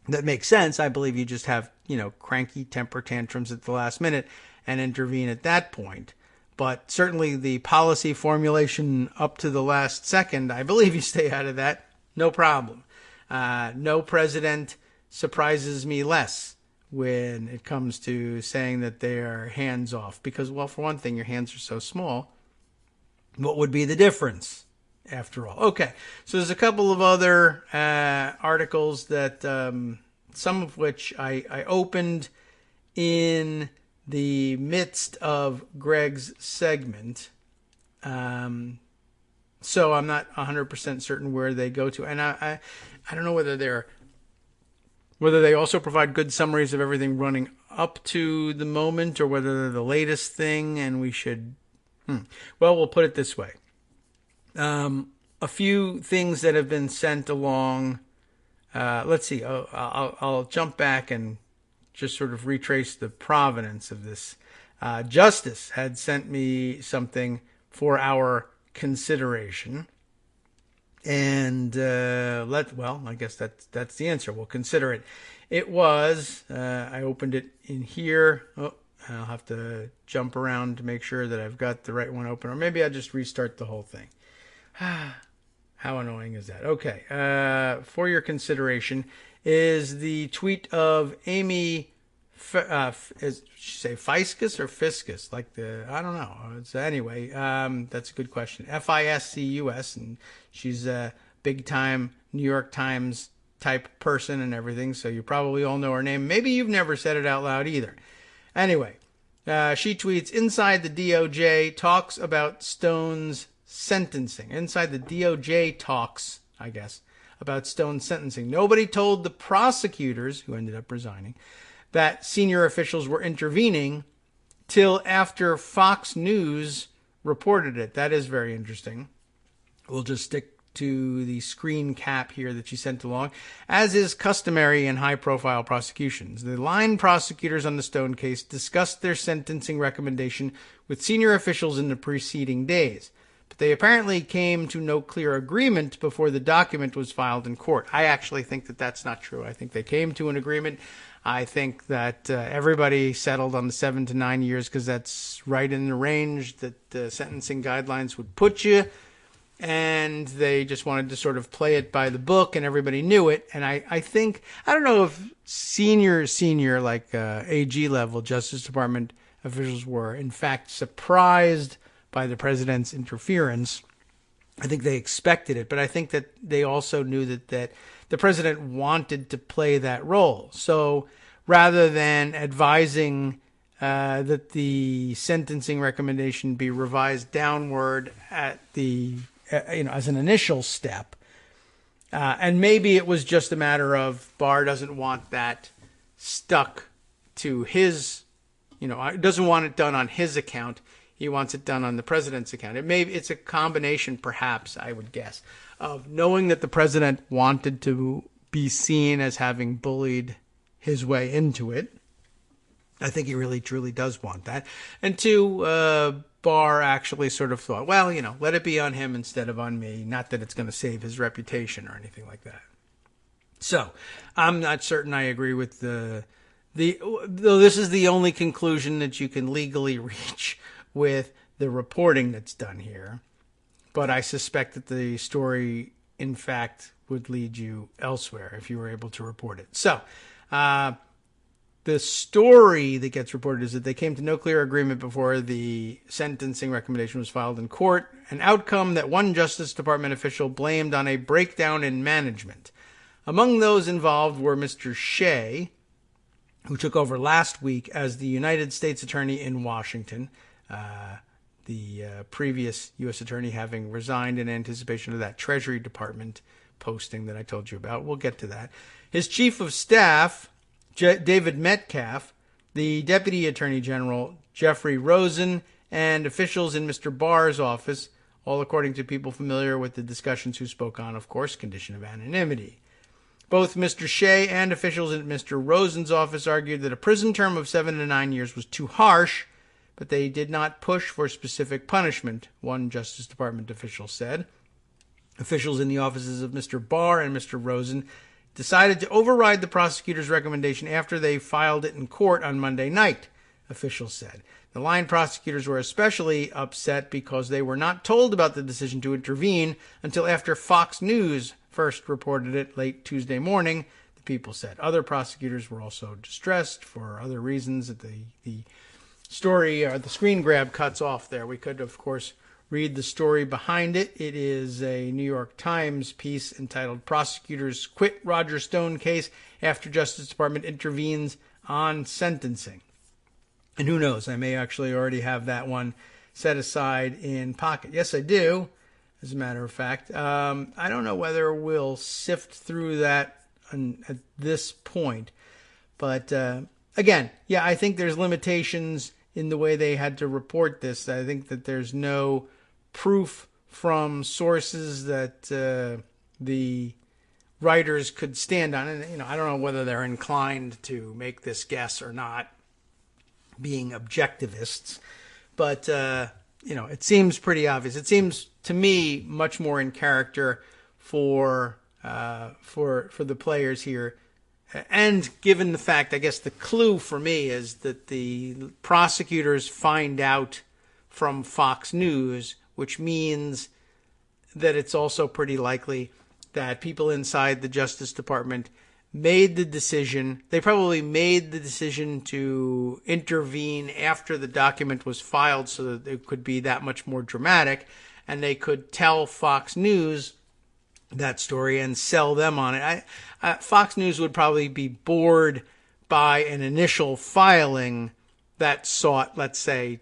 Speaker 3: that makes sense. I believe you just have, cranky temper tantrums at the last minute and intervene at that point. But certainly the policy formulation up to the last second, I believe you stay out of that. No problem. No president surprises me less when it comes to saying that they are hands off. Because, well, for one thing, your hands are so small. What would be the difference, after all? Okay, so there's a couple of other articles that, some of which I opened in the midst of Greg's segment. So I'm not 100% certain where they go to. And I don't know whether they also provide good summaries of everything running up to the moment, or whether they're the latest thing and we should... Well, we'll put it this way. A few things that have been sent along. Let's see. I'll jump back and just sort of retrace the provenance of this. Justice had sent me something for our consideration. And I guess that's the answer. We'll consider it. It was, I opened it in here. Oh, I'll have to jump around to make sure that I've got the right one open. Or maybe I'll just restart the whole thing. How annoying is that? Okay. For your consideration is the tweet of Amy, is she say Fiscus or Fiscus? I don't know. Anyway, that's a good question. Fiscus, and she's a big time New York Times type person and everything, so you probably all know her name. Maybe you've never said it out loud either. Anyway, she tweets, Inside the DOJ talks about Stone's sentencing. Inside the DOJ talks, I guess, about Stone's sentencing. Nobody told the prosecutors, who ended up resigning, that senior officials were intervening till after Fox News reported it. That is very interesting. We'll just stick to the screen cap here that she sent along. As is customary in high-profile prosecutions, the line prosecutors on the Stone case discussed their sentencing recommendation with senior officials in the preceding days. But they apparently came to no clear agreement before the document was filed in court. I actually think that that's not true. I think they came to an agreement. I think that everybody settled on the 7 to 9 years because that's right in the range that the sentencing guidelines would put you. And they just wanted to sort of play it by the book, and everybody knew it. And I think, I don't know if senior, like AG level Justice Department officials were, in fact, surprised by the president's interference. I think they expected it, but I think that they also knew that the president wanted to play that role. So rather than advising that the sentencing recommendation be revised downward at the as an initial step, and maybe it was just a matter of Barr doesn't want that stuck to his, doesn't want it done on his account. He wants it done on the president's account. It's a combination, perhaps, I would guess, of knowing that the president wanted to be seen as having bullied his way into it. I think he really, truly does want that. And two, Barr actually sort of thought, well, let it be on him instead of on me. Not that it's going to save his reputation or anything like that. So I'm not certain I agree with though this is the only conclusion that you can legally reach with the reporting that's done here. But I suspect that the story, in fact, would lead you elsewhere if you were able to report it. So, the story that gets reported is that they came to no clear agreement before the sentencing recommendation was filed in court, an outcome that one Justice Department official blamed on a breakdown in management. Among those involved were Mr. Shea, who took over last week as the United States Attorney in Washington, the previous U.S. Attorney having resigned in anticipation of that Treasury Department posting that I told you about. We'll get to that. His Chief of Staff, David Metcalf, the Deputy Attorney General, Jeffrey Rosen, and officials in Mr. Barr's office, all according to people familiar with the discussions who spoke on, of course, condition of anonymity. Both Mr. Shea and officials in Mr. Rosen's office argued that a prison term of 7 to 9 years was too harsh, but they did not push for specific punishment, one Justice Department official said. Officials in the offices of Mr. Barr and Mr. Rosen decided to override the prosecutor's recommendation after they filed it in court on Monday night, officials said. The line prosecutors were especially upset because they were not told about the decision to intervene until after Fox News first reported it late Tuesday morning, the people said. Other prosecutors were also distressed for other reasons. That the story, or the screen grab cuts off there. We could, of course, read the story behind it. It is a New York Times piece entitled Prosecutors Quit Roger Stone Case After Justice Department Intervenes on Sentencing. And who knows, I may actually already have that one set aside in pocket. Yes, I do, as a matter of fact. I don't know whether we'll sift through that at this point. But again, yeah, I think there's limitations in the way they had to report this. I think that there's no proof from sources that the writers could stand on. And, I don't know whether they're inclined to make this guess or not, being objectivists. But, it seems pretty obvious. It seems to me much more in character for the players here. And given the fact, I guess the clue for me is that the prosecutors find out from Fox News, which means that it's also pretty likely that people inside the Justice Department made the decision. They probably made the decision to intervene after the document was filed so that it could be that much more dramatic, and they could tell Fox News that story and sell them on it. Fox News would probably be bored by an initial filing that sought, let's say,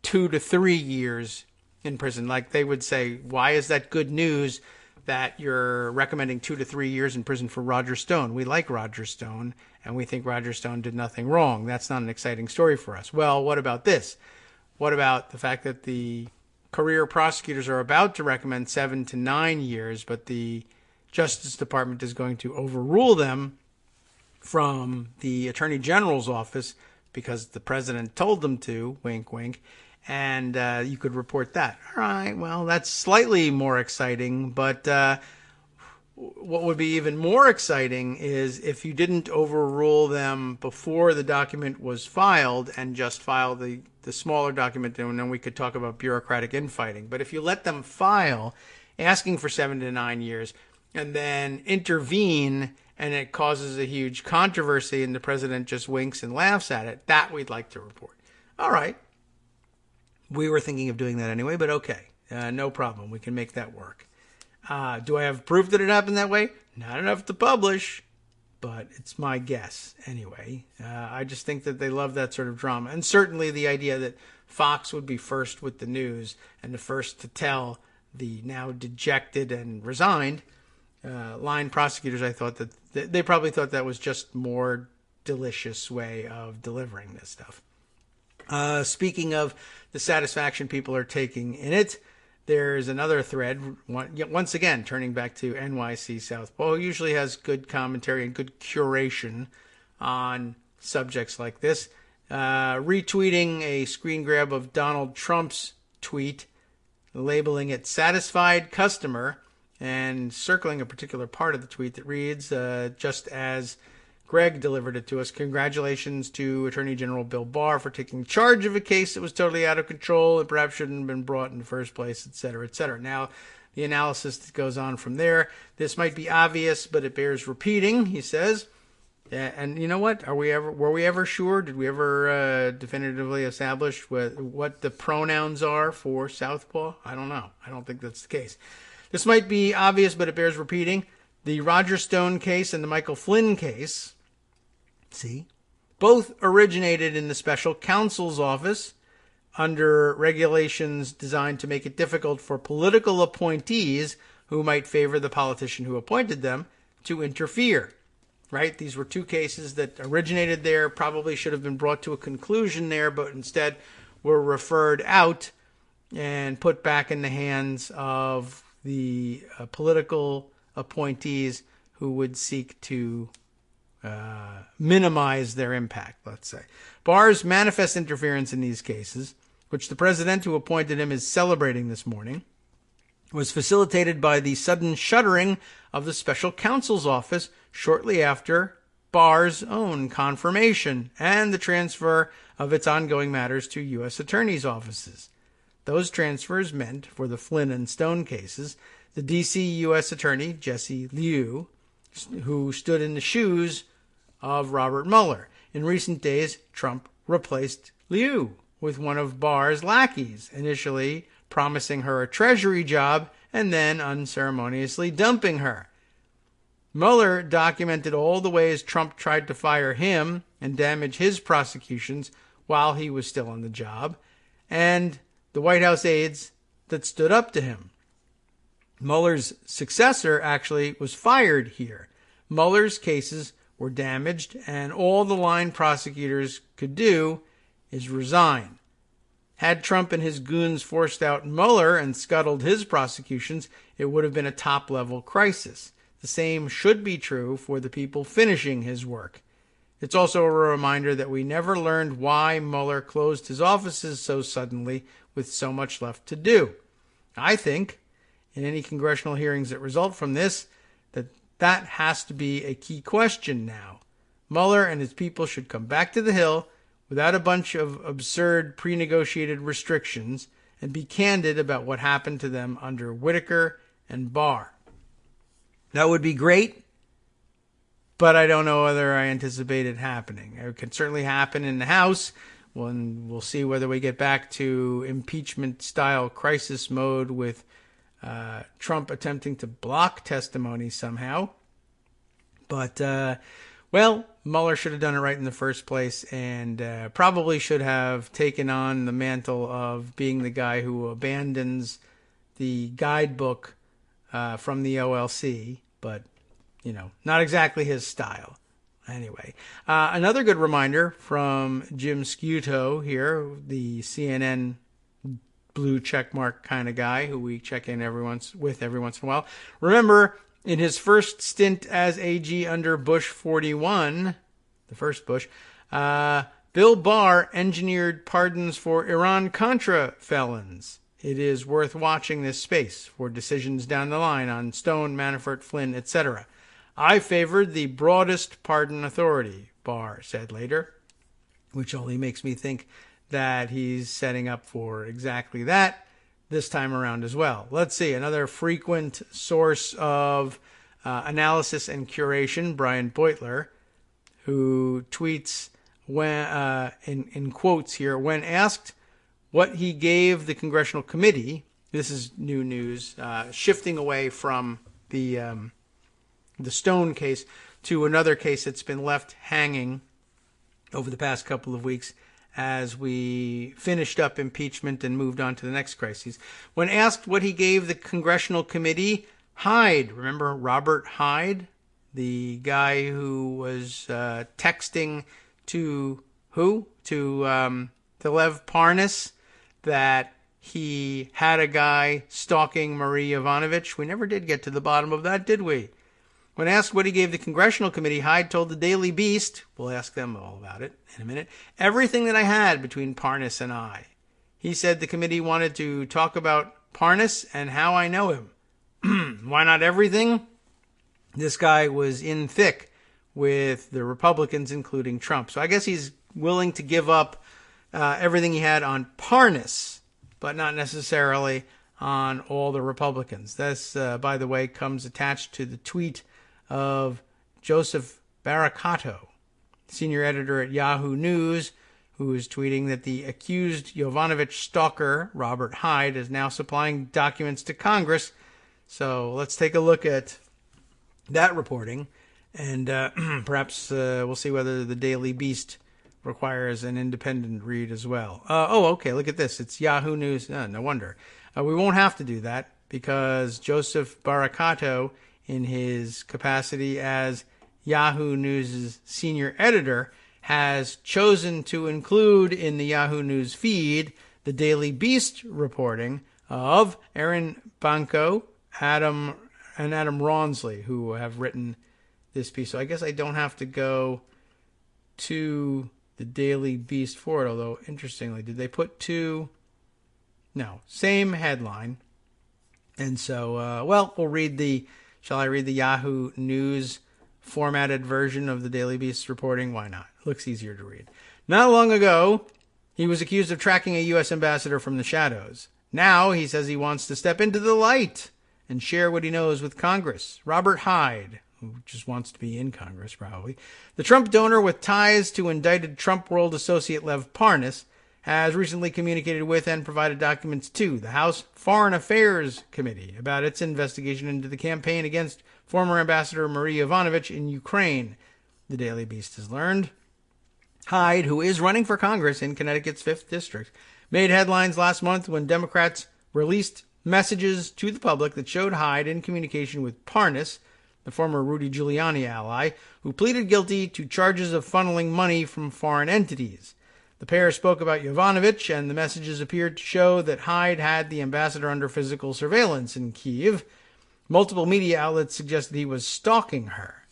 Speaker 3: 2 to 3 years in prison. Like they would say, why is that good news that you're recommending 2 to 3 years in prison for Roger Stone? We like Roger Stone, and we think Roger Stone did nothing wrong. That's not an exciting story for us. Well, what about this? What about the fact that the career prosecutors are about to recommend 7 to 9 years, but the Justice Department is going to overrule them from the Attorney General's office because the president told them to, wink, wink, and you could report that. All right, well, that's slightly more exciting, but what would be even more exciting is if you didn't overrule them before the document was filed and just file the smaller document, and then we could talk about bureaucratic infighting. But if you let them file asking for 7 to 9 years and then intervene and it causes a huge controversy and the president just winks and laughs at it, that we'd like to report. All right. We were thinking of doing that anyway, but okay. No problem. We can make that work. Do I have proof that it happened that way? Not enough to publish, but it's my guess anyway. I just think that they love that sort of drama. And certainly the idea that Fox would be first with the news and the first to tell the now dejected and resigned line prosecutors, I thought that they probably thought that was just more delicious way of delivering this stuff. Speaking of the satisfaction people are taking in it, there's another thread, once again, turning back to NYC Southpaw, who usually has good commentary and good curation on subjects like this, retweeting a screen grab of Donald Trump's tweet, labeling it satisfied customer, and circling a particular part of the tweet that reads, just as Greg delivered it to us, congratulations to Attorney General Bill Barr for taking charge of a case that was totally out of control and perhaps shouldn't have been brought in the first place, etc., etc. Now, the analysis that goes on from there, this might be obvious, but it bears repeating, he says. And you know what? Were we ever sure? Did we ever definitively establish what the pronouns are for Southpaw? I don't know. I don't think that's the case. This might be obvious, but it bears repeating. The Roger Stone case and the Michael Flynn case, see, both originated in the special counsel's office under regulations designed to make it difficult for political appointees who might favor the politician who appointed them to interfere, right? These were two cases that originated there, probably should have been brought to a conclusion there, but instead were referred out and put back in the hands of the political appointees who would seek to minimize their impact, let's say. Barr's manifest interference in these cases, which the president who appointed him is celebrating this morning, was facilitated by the sudden shuttering of the special counsel's office shortly after Barr's own confirmation and the transfer of its ongoing matters to U.S. attorneys' offices. Those transfers meant, for the Flynn and Stone cases, the D.C. U.S. Attorney, Jesse Liu, who stood in the shoes of Robert Mueller. In recent days, Trump replaced Liu with one of Barr's lackeys, initially promising her a Treasury job and then unceremoniously dumping her. Mueller documented all the ways Trump tried to fire him and damage his prosecutions while he was still on the job, and the White House aides that stood up to him. Mueller's successor actually was fired here. Mueller's cases were damaged, and all the line prosecutors could do is resign. Had Trump and his goons forced out Mueller and scuttled his prosecutions, it would have been a top-level crisis. The same should be true for the people finishing his work. It's also a reminder that we never learned why Mueller closed his offices so suddenly with so much left to do. I think in any congressional hearings that result from this, that has to be a key question now. Mueller and his people should come back to the Hill without a bunch of absurd pre-negotiated restrictions and be candid about what happened to them under Whitaker and Barr. That would be great, but I don't know whether I anticipate it happening. It could certainly happen in the House. When we'll see whether we get back to impeachment-style crisis mode with Trump attempting to block testimony somehow. But, Mueller should have done it right in the first place and probably should have taken on the mantle of being the guy who abandons the guidebook from the OLC, but, not exactly his style. Anyway, another good reminder from Jim Scuto here, the CNN blue checkmark kind of guy who we check in every once in a while. Remember, in his first stint as AG under Bush 41, the first Bush, Bill Barr engineered pardons for Iran-Contra felons. It is worth watching this space for decisions down the line on Stone, Manafort, Flynn, etc. I favored the broadest pardon authority, Barr said later, which only makes me think that he's setting up for exactly that this time around as well. Let's see, another frequent source of analysis and curation, Brian Beutler, who tweets when, in quotes here, when asked what he gave the congressional committee, this is new news, shifting away from the Stone case to another case that's been left hanging over the past couple of weeks as we finished up impeachment and moved on to the next crises. When asked what he gave the congressional committee, Hyde, remember Robert Hyde, the guy who was texting to who? To Lev Parnas that he had a guy stalking Marie Yovanovitch. We never did get to the bottom of that, did we? When asked what he gave the congressional committee, Hyde told the Daily Beast, we'll ask them all about it in a minute, everything that I had between Parnas and I. He said the committee wanted to talk about Parnas and how I know him. Why not everything? This guy was in thick with the Republicans, including Trump. So I guess he's willing to give up everything he had on Parnas, but not necessarily on all the Republicans. This, by the way, comes attached to the tweet of Joseph Baracato, senior editor at Yahoo News, who is tweeting that the accused Yovanovitch stalker, Robert Hyde, is now supplying documents to Congress. So let's take a look at that reporting, and perhaps we'll see whether the Daily Beast requires an independent read as well. Okay, look at this. It's Yahoo News. No wonder. We won't have to do that because Joseph Baracato, in his capacity as Yahoo News' senior editor, has chosen to include in the Yahoo News feed the Daily Beast reporting of Aaron Banco, Adam Rawnsley, who have written this piece. So I guess I don't have to go to the Daily Beast for it, although interestingly, did they put two? No, same headline. And so, we'll read shall I read the Yahoo News formatted version of the Daily Beast reporting? Why not? It looks easier to read. Not long ago, he was accused of tracking a U.S. ambassador from the shadows. Now he says he wants to step into the light and share what he knows with Congress. Robert Hyde, who just wants to be in Congress probably, the Trump donor with ties to indicted Trump World associate Lev Parnas, has recently communicated with and provided documents to the House Foreign Affairs Committee about its investigation into the campaign against former Ambassador Marie Yovanovitch in Ukraine, the Daily Beast has learned. Hyde, who is running for Congress in Connecticut's 5th District, made headlines last month when Democrats released messages to the public that showed Hyde in communication with Parnas, the former Rudy Giuliani ally, who pleaded guilty to charges of funneling money from foreign entities. The pair spoke about Yovanovitch, and the messages appeared to show that Hyde had the ambassador under physical surveillance in Kyiv. Multiple media outlets suggested he was stalking her.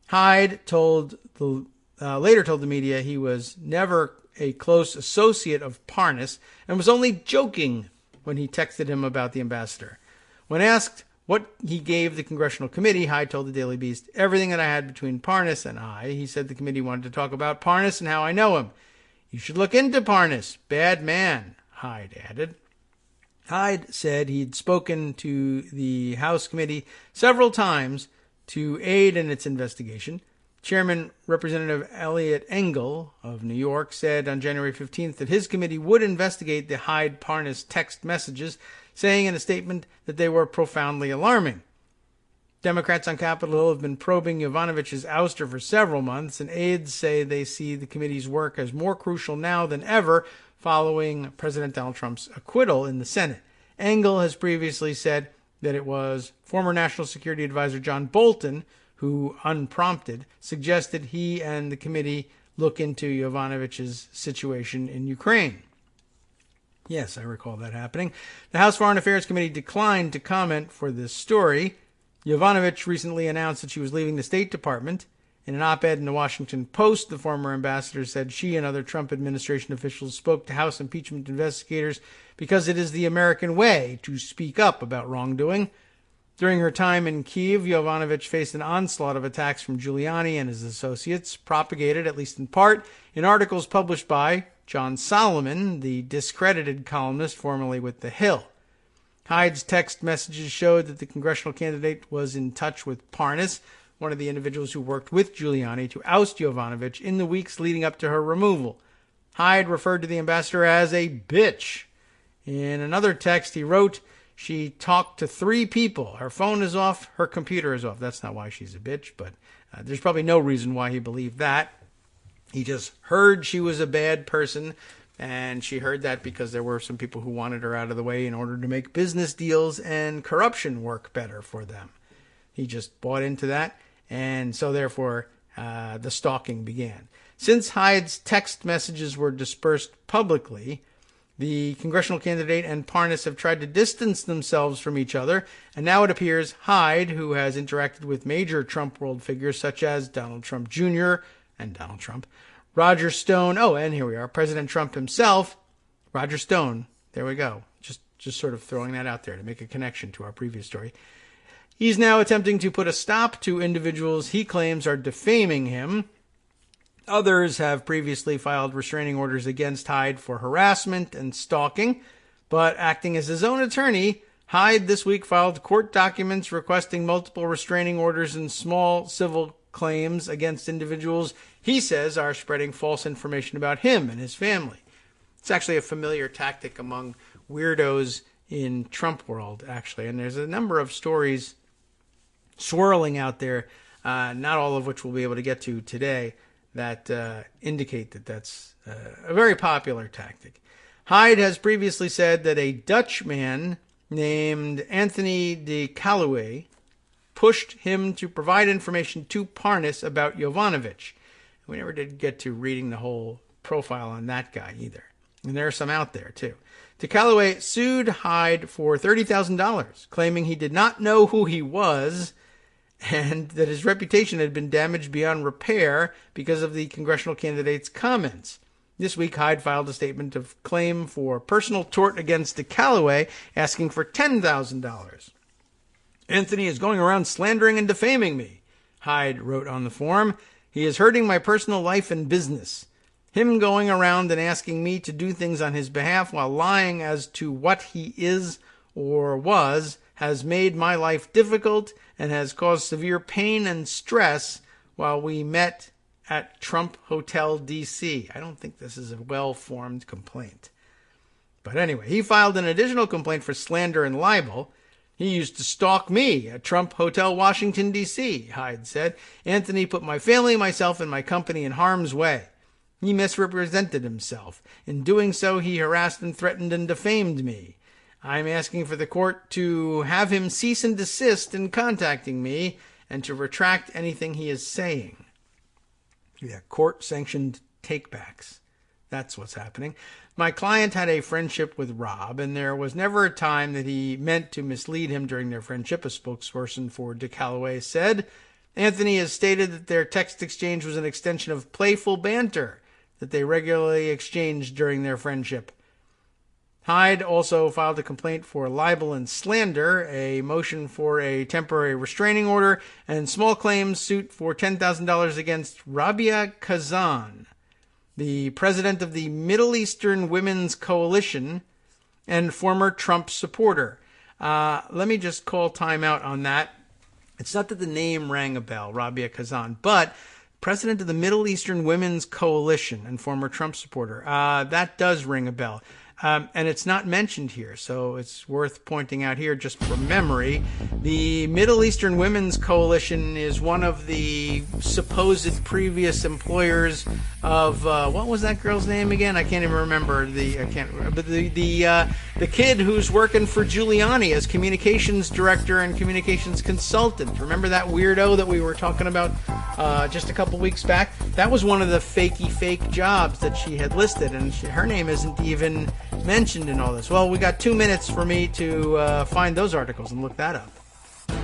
Speaker 3: Hyde later told the media he was never a close associate of Parnas and was only joking when he texted him about the ambassador. When asked what he gave the congressional committee, Hyde told the Daily Beast, "Everything that I had between Parnas and I." He said the committee wanted to talk about Parnas and how I know him. "You should look into Parnas. Bad man," Hyde added. Hyde said he'd spoken to the House committee several times to aid in its investigation. Chairman Representative Elliot Engel of New York said on January 15th that his committee would investigate the Hyde-Parnas text messages, saying in a statement that they were profoundly alarming. Democrats on Capitol Hill have been probing Yovanovitch's ouster for several months, and aides say they see the committee's work as more crucial now than ever following President Donald Trump's acquittal in the Senate. Engel has previously said that it was former National Security Advisor John Bolton who, unprompted, suggested he and the committee look into Yovanovitch's situation in Ukraine. Yes, I recall that happening. The House Foreign Affairs Committee declined to comment for this story. Yovanovitch recently announced that she was leaving the State Department. In an op-ed in the Washington Post, the former ambassador said she and other Trump administration officials spoke to House impeachment investigators because it is the American way to speak up about wrongdoing. During her time in Kyiv, Yovanovitch faced an onslaught of attacks from Giuliani and his associates, propagated, at least in part, in articles published by John Solomon, the discredited columnist formerly with The Hill. Hyde's text messages showed that the congressional candidate was in touch with Parnas, one of the individuals who worked with Giuliani to oust Yovanovitch in the weeks leading up to her removal. Hyde referred to the ambassador as a bitch. In another text, he wrote, "She talked to 3 people. Her phone is off. Her computer is off." That's not why she's a bitch, but there's probably no reason why he believed that. He just heard she was a bad person, and she heard that because there were some people who wanted her out of the way in order to make business deals and corruption work better for them. He just bought into that, and so therefore the stalking began. Since Hyde's text messages were dispersed publicly, the congressional candidate and Parnas have tried to distance themselves from each other, and now it appears Hyde, who has interacted with major Trump world figures such as Donald Trump Jr. and Donald Trump, Roger Stone, and here we are, President Trump himself, Roger Stone, there we go, just sort of throwing that out there to make a connection to our previous story. He's now attempting to put a stop to individuals he claims are defaming him. Others have previously filed restraining orders against Hyde for harassment and stalking, but acting as his own attorney, Hyde this week filed court documents requesting multiple restraining orders and small civil claims against individuals he says are spreading false information about him and his family. It's actually a familiar tactic among weirdos in Trump world, actually, and there's a number of stories swirling out there, not all of which we'll be able to get to today, that indicate that that's a very popular tactic. Hyde has previously said that a Dutch man named Anthony de Callaway pushed him to provide information to Parnas about Yovanovitch. We never did get to reading the whole profile on that guy either. And there are some out there, too. De Callaway sued Hyde for $30,000, claiming he did not know who he was and that his reputation had been damaged beyond repair because of the congressional candidate's comments. This week, Hyde filed a statement of claim for personal tort against de Callaway, asking for $10,000. "Anthony is going around slandering and defaming me," Hyde wrote on the form. "He is hurting my personal life and business. Him going around and asking me to do things on his behalf while lying as to what he is or was has made my life difficult and has caused severe pain and stress while we met at Trump Hotel, D.C. I don't think this is a well-formed complaint. But anyway, he filed an additional complaint for slander and libel. "He used to stalk me at Trump Hotel, Washington, D.C., Hyde said. "Anthony put my family, myself, and my company in harm's way. He misrepresented himself. In doing so, he harassed and threatened and defamed me. I'm asking for the court to have him cease and desist in contacting me and to retract anything he is saying." Yeah, court-sanctioned takebacks. That's what's happening. "My client had a friendship with Rob, and there was never a time that he meant to mislead him during their friendship," a spokesperson for de Callaway said. "Anthony has stated that their text exchange was an extension of playful banter that they regularly exchanged during their friendship. Hyde also filed a complaint for libel and slander, a motion for a temporary restraining order, and small claims suit for $10,000 against Rabia Kazan, the president of the Middle Eastern Women's Coalition and former Trump supporter. Let me just call time out on that. It's not that the name rang a bell, Rabia Kazan, but president of the Middle Eastern Women's Coalition and former Trump supporter. That does ring a bell. And it's not mentioned here, so it's worth pointing out here just from memory. The Middle Eastern Women's Coalition is one of the supposed previous employers of what was that girl's name again? I can't even remember. The kid who's working for Giuliani as communications director and communications consultant. Remember that weirdo that we were talking about just a couple weeks back? That was one of the fake jobs that she had listed, and her name isn't even mentioned in all this. Well, we got 2 minutes for me to find those articles and look that up.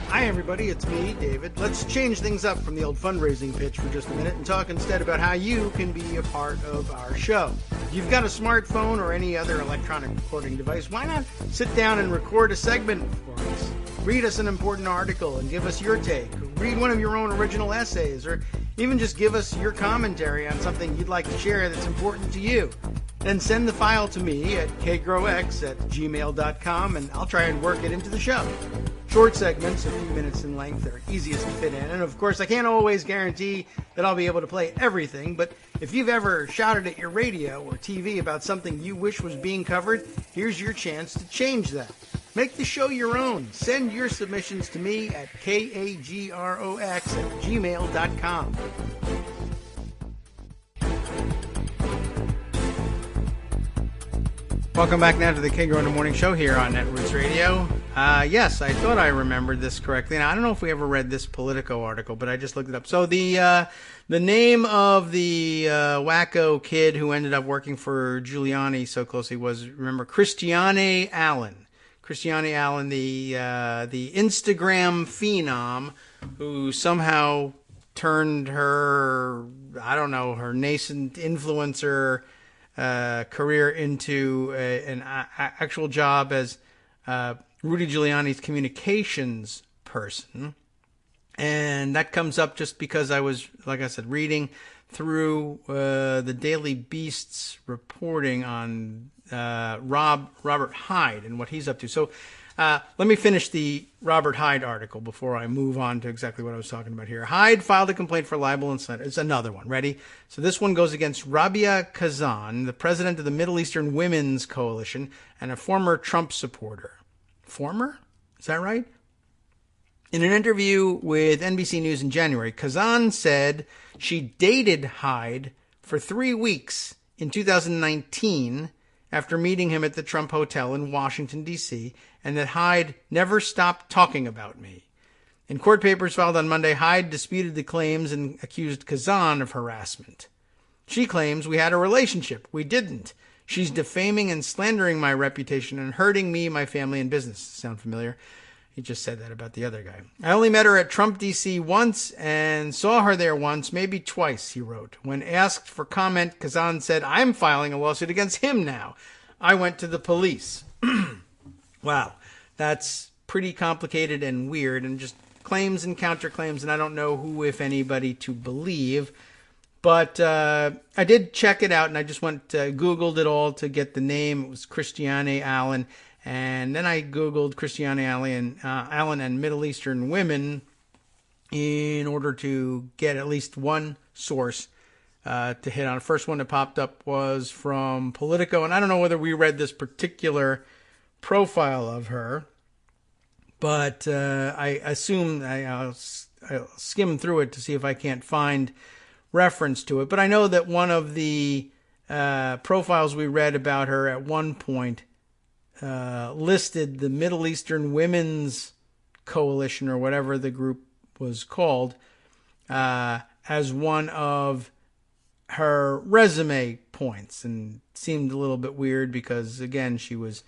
Speaker 3: Hi everybody, it's me, David. Let's change things up from the old fundraising pitch for just a minute and talk instead about how you can be a part of our show. If you've got a smartphone or any other electronic recording device, why not sit down and record a segment for us? Read us an important article and give us your take. Read one of your own original essays, or even just give us your commentary on something you'd like to share that's important to you. Then send the file to me at kagrox@gmail.com, and I'll try and work it into the show. Short segments, a few minutes in length, are easiest to fit in. And of course, I can't always guarantee that I'll be able to play everything, but if you've ever shouted at your radio or TV about something you wish was being covered, here's your chance to change that. Make the show your own. Send your submissions to me at kagrox@gmail.com. Welcome back now to the Kagro in the Morning Show here on Netroots Radio. Yes, I thought I remembered this correctly. Now, I don't know if we ever read this Politico article, but I just looked it up. So the name of the wacko kid who ended up working for Giuliani so closely was, remember, Christiane Allen. Christiane Allen, the Instagram phenom who somehow turned her, I don't know, her nascent influencer career into an actual job as Rudy Giuliani's communications person. And that comes up just because I was, like I said, reading through the Daily Beast's reporting on Robert Hyde and what he's up to. So let me finish the Robert Hyde article before I move on to exactly what I was talking about here. Hyde filed a complaint for libel and slander. It's another one. Ready? So this one goes against Rabia Kazan, the president of the Middle Eastern Women's Coalition and a former Trump supporter. Former? Is that right? In an interview with NBC News in January, Kazan said she dated Hyde for 3 weeks in 2019 after meeting him at the Trump Hotel in Washington, D.C., and that Hyde never stopped talking about me. In court papers filed on Monday, Hyde disputed the claims and accused Kazan of harassment. She claims we had a relationship. We didn't. She's defaming and slandering my reputation and hurting me, my family, and business. Sound familiar? He just said that about the other guy. I only met her at Trump D.C. once and saw her there once, maybe twice, he wrote. When asked for comment, Kazan said, I'm filing a lawsuit against him now. I went to the police. Wow, that's pretty complicated and weird and just claims and counterclaims, and I don't know who, if anybody, to believe. But I did check it out, and I just Googled it all to get the name. It was Christiane Allen. And then I Googled Christiane Allen and Middle Eastern women in order to get at least one source to hit on. The first one that popped up was from Politico, and I don't know whether we read this particular profile of her, but I assume I'll skim through it to see if I can't find reference to it. But I know that one of the profiles we read about her at one point listed the Middle Eastern Women's Coalition, or whatever the group was called, as one of her resume points, and seemed a little bit weird because, again, she was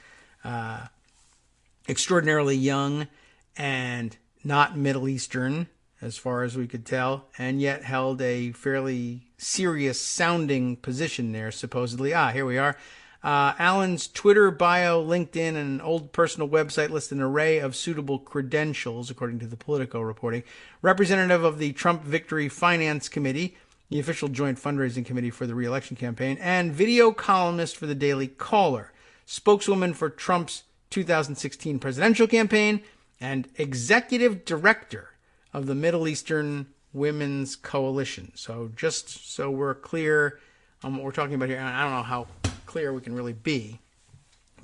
Speaker 3: extraordinarily young and not Middle Eastern, as far as we could tell, and yet held a fairly serious sounding position there, supposedly. Here we are. Allen's Twitter bio, LinkedIn, and an old personal website list an array of suitable credentials, according to the Politico reporting. Representative of the Trump Victory Finance Committee, the official joint fundraising committee for the re-election campaign, and video columnist for the Daily Caller, spokeswoman for Trump's 2016 presidential campaign, and executive director of the Middle Eastern Women's Coalition. So just so we're clear on what we're talking about here, and I don't know how clear we can really be,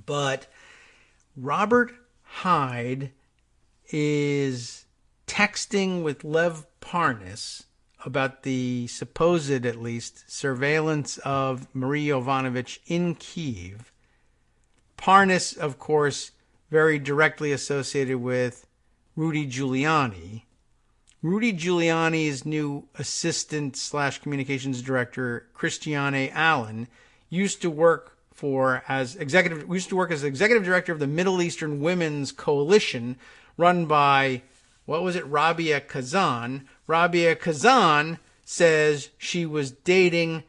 Speaker 3: but Robert Hyde is texting with Lev Parnas about the supposed, at least, surveillance of Marie Yovanovitch in Kyiv. Parnas, of course, very directly associated with Rudy Giuliani. Rudy Giuliani's new assistant / communications director, Christiane Allen, used to work as executive director of the Middle Eastern Women's Coalition, run by, Rabia Kazan. Rabia Kazan says she was dating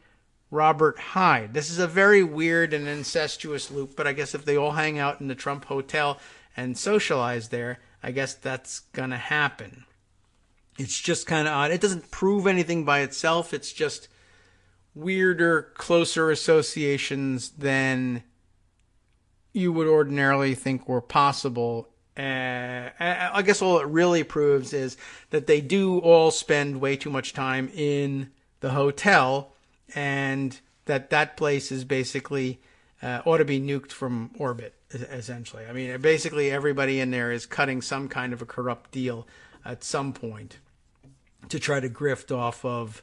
Speaker 3: Robert Hyde. This is a very weird and incestuous loop, but I guess if they all hang out in the Trump Hotel and socialize there, I guess that's going to happen. It's just kind of odd. It doesn't prove anything by itself. It's just weirder, closer associations than you would ordinarily think were possible. I guess all it really proves is that they do all spend way too much time in the hotel, and that place is basically ought to be nuked from orbit, essentially. I mean, basically everybody in there is cutting some kind of a corrupt deal at some point to try to grift off of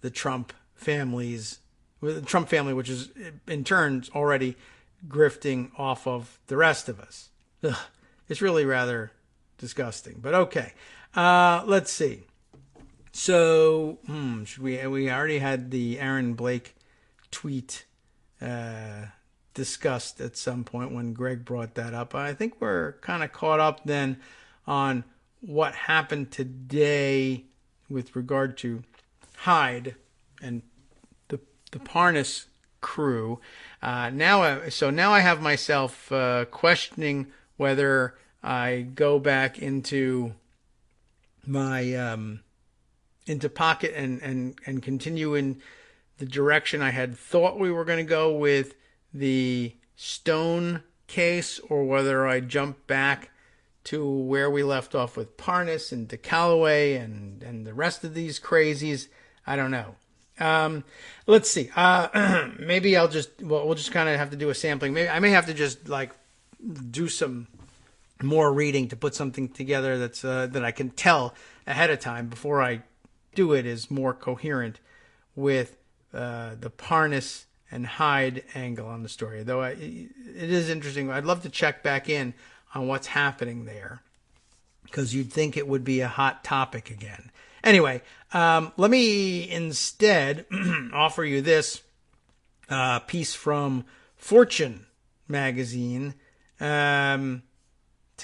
Speaker 3: the Trump family, which is in turn already grifting off of the rest of us. Ugh, it's really rather disgusting, but okay. Let's see. So, should we already had the Aaron Blake tweet discussed at some point when Greg brought that up. I think we're kind of caught up then on what happened today with regard to Hyde and the Parnas crew. Now I have myself questioning whether I go back into my into Pocket and continue in the direction I had thought we were going to go with the Stone case, or whether I jump back to where we left off with Parnas and DeCalloway and the rest of these crazies. I don't know. Let's see. Maybe we'll just kind of have to do a sampling. Maybe I may have to just do some more reading to put something together that's that I can tell ahead of time before I do it is more coherent with the Parnas and Hyde angle on the story. Though it is interesting. I'd love to check back in on what's happening there, because you'd think it would be a hot topic again. Anyway, let me instead offer you this piece from Fortune magazine to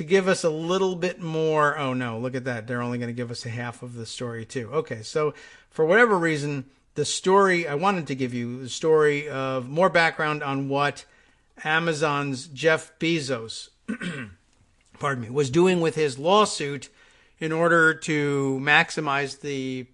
Speaker 3: give us a little bit more. Oh no, look at that. They're only going to give us a half of the story too. Okay, so for whatever reason, the story, I wanted to give you the story of more background on what Amazon's Jeff Bezos was doing with his lawsuit in order to maximize the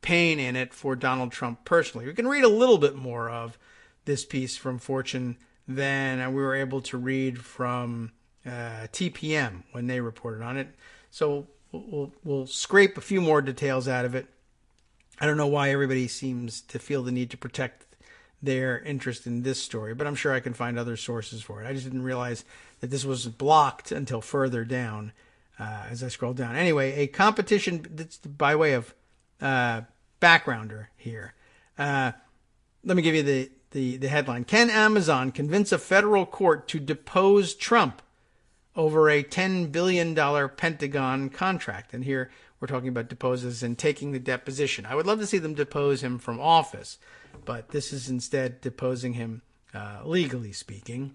Speaker 3: pain in it for Donald Trump personally. We can read a little bit more of this piece from Fortune than we were able to read from TPM when they reported on it. So we'll scrape a few more details out of it. I don't know why everybody seems to feel the need to protect their interest in this story, but I'm sure I can find other sources for it. I just didn't realize that this was blocked until further down as I scroll down. Anyway, a competition, that's by way of backgrounder here. Let me give you the headline. Can Amazon convince a federal court to depose Trump over a $10 billion Pentagon contract? And here we're talking about deposes and taking the deposition. I would love to see them depose him from office, but this is instead deposing him, legally speaking,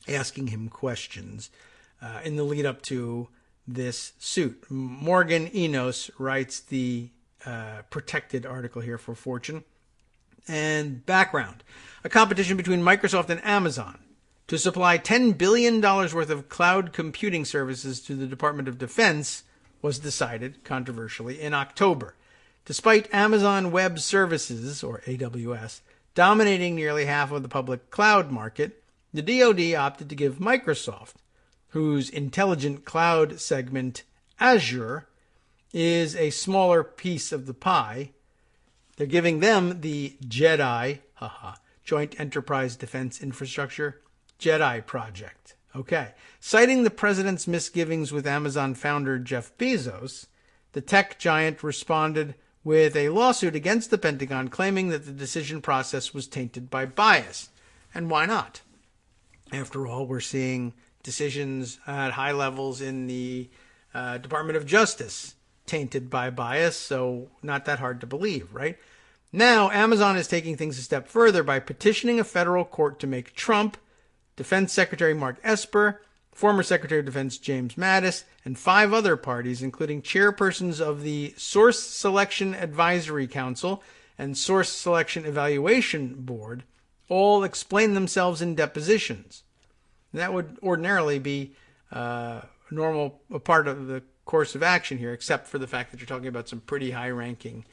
Speaker 3: asking him questions in the lead up to this suit. Morgan Enos writes the protected article here for Fortune. And background. a competition between Microsoft and Amazon to supply $10 billion worth of cloud computing services to the Department of Defense was decided, controversially, in October. Despite Amazon Web Services, or AWS, dominating nearly half of the public cloud market, the DoD opted to give Microsoft, whose intelligent cloud segment, Azure, is a smaller piece of the pie. They're giving them the JEDI, Joint Enterprise Defense Infrastructure, JEDI project. Okay. Citing the president's misgivings with Amazon founder Jeff Bezos, the tech giant responded with a lawsuit against the Pentagon claiming that the decision process was tainted by bias. And why not? After all, we're seeing decisions at high levels in the Department of Justice tainted by bias, so not that hard to believe, right? Now, Amazon is taking things a step further by petitioning a federal court to make Trump, Defense Secretary Mark Esper, former Secretary of Defense James Mattis, and 5 other parties, including chairpersons of the Source Selection Advisory Council and Source Selection Evaluation Board, all explain themselves in depositions. That would ordinarily be a part of the course of action here, except for the fact that you're talking about some pretty high-ranking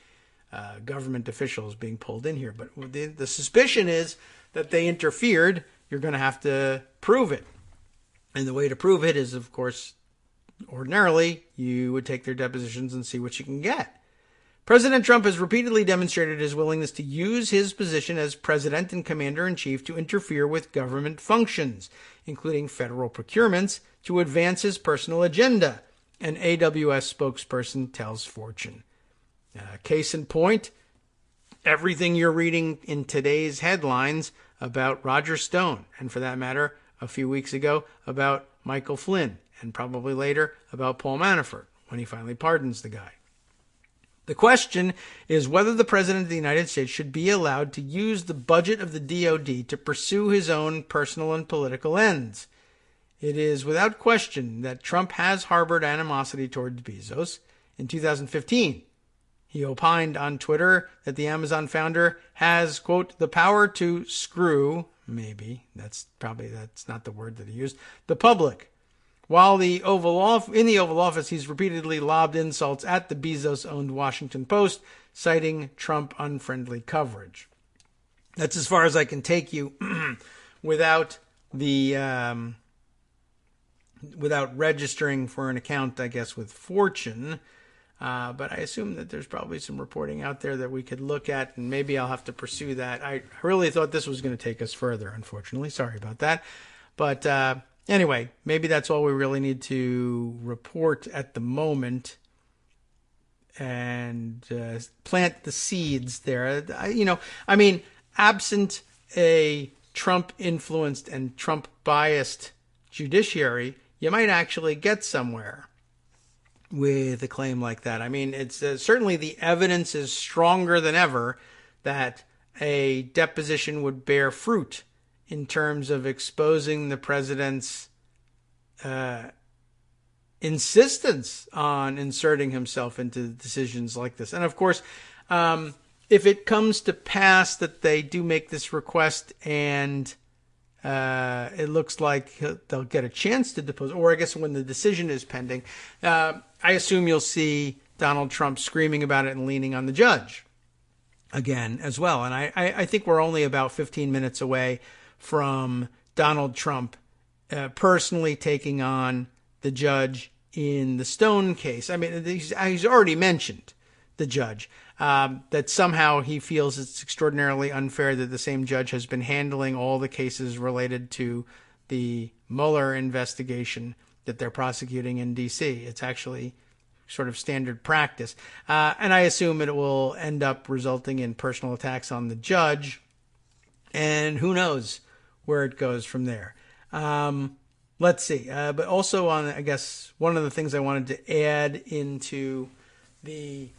Speaker 3: government officials being pulled in here. But the suspicion is that they interfered. You're going to have to prove it. And the way to prove it is, of course, ordinarily, you would take their depositions and see what you can get. President Trump has repeatedly demonstrated his willingness to use his position as president and commander-in-chief to interfere with government functions, including federal procurements, to advance his personal agenda, an AWS spokesperson tells Fortune. Case in point, everything you're reading in today's headlines about Roger Stone, and for that matter, a few weeks ago about Michael Flynn, and probably later about Paul Manafort, when he finally pardons the guy. The question is whether the President of the United States should be allowed to use the budget of the DoD to pursue his own personal and political ends. It is without question that Trump has harbored animosity towards Bezos. In 2015, he opined on Twitter that the Amazon founder has, quote, the power to screw, maybe, that's not the word that he used, the public. While in the Oval Office, he's repeatedly lobbed insults at the Bezos-owned Washington Post, citing Trump unfriendly coverage. That's as far as I can take you without registering for an account, I guess, with Fortune. But I assume that there's probably some reporting out there that we could look at, and maybe I'll have to pursue that. I really thought this was going to take us further, unfortunately. Sorry about that. But anyway, maybe that's all we really need to report at the moment and plant the seeds there. Absent a Trump-influenced and Trump-biased judiciary, you might actually get somewhere with a claim like that. I mean, it's certainly the evidence is stronger than ever that a deposition would bear fruit in terms of exposing the president's insistence on inserting himself into decisions like this. And of course, if it comes to pass that they do make this request and it looks like they'll get a chance to depose, or I guess when the decision is pending, I assume you'll see Donald Trump screaming about it and leaning on the judge again as well. And I think we're only about 15 minutes away from Donald Trump personally taking on the judge in the Stone case. I mean, he's already mentioned the judge, that somehow he feels it's extraordinarily unfair that the same judge has been handling all the cases related to the Mueller investigation that they're prosecuting in D.C. It's actually sort of standard practice. And I assume it will end up resulting in personal attacks on the judge. And who knows where it goes from there. Let's see. But also I guess one of the things I wanted to add into the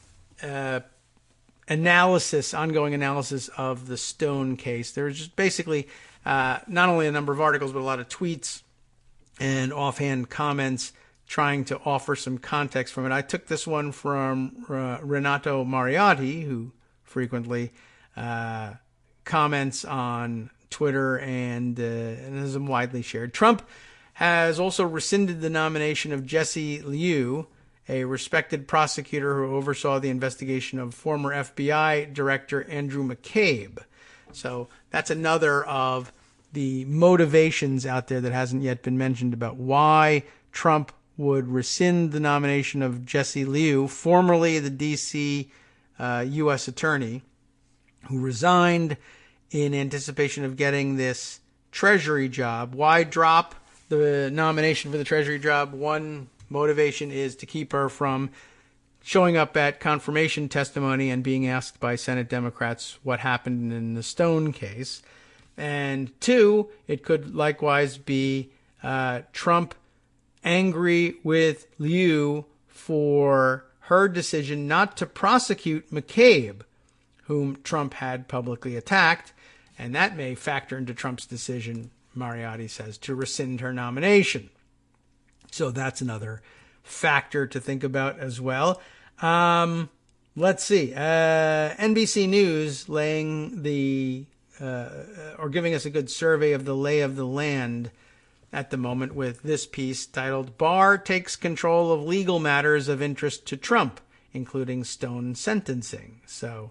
Speaker 3: ongoing analysis of the Stone case. There's just basically not only a number of articles, but a lot of tweets and offhand comments trying to offer some context from it. I took this one from Renato Mariotti, who frequently comments on Twitter and is widely shared. Trump has also rescinded the nomination of Jesse Liu, a respected prosecutor who oversaw the investigation of former FBI Director Andrew McCabe. So that's another of the motivations out there that hasn't yet been mentioned about why Trump would rescind the nomination of Jesse Liu, formerly the D.C. U.S. attorney, who resigned in anticipation of getting this Treasury job. Why drop the nomination for the Treasury job? One motivation is to keep her from showing up at confirmation testimony and being asked by Senate Democrats what happened in the Stone case. And two, it could likewise be Trump angry with Liu for her decision not to prosecute McCabe, whom Trump had publicly attacked, and that may factor into Trump's decision, Mariotti says, to rescind her nomination. So that's another factor to think about as well. Let's see. NBC News laying or giving us a good survey of the lay of the land at the moment with this piece titled, Barr Takes Control of Legal Matters of Interest to Trump, including Stone Sentencing. So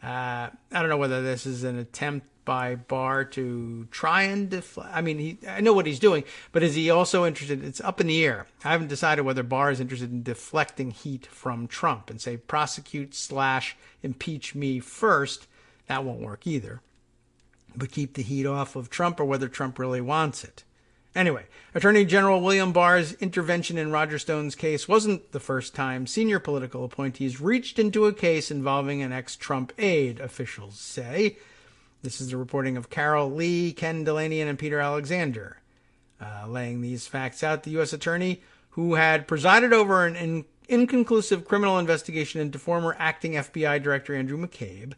Speaker 3: I don't know whether this is an attempt by Barr to try and deflect. I mean, I know what he's doing, but is he also interested? It's up in the air. I haven't decided whether Barr is interested in deflecting heat from Trump and say prosecute/impeach me first. That won't work either. But keep the heat off of Trump, or whether Trump really wants it. Anyway, Attorney General William Barr's intervention in Roger Stone's case wasn't the first time senior political appointees reached into a case involving an ex-Trump aide, officials say. This is the reporting of Carol Lee, Ken Delanian, and Peter Alexander. Laying these facts out, the U.S. attorney, who had presided over an inconclusive criminal investigation into former acting FBI Director Andrew McCabe,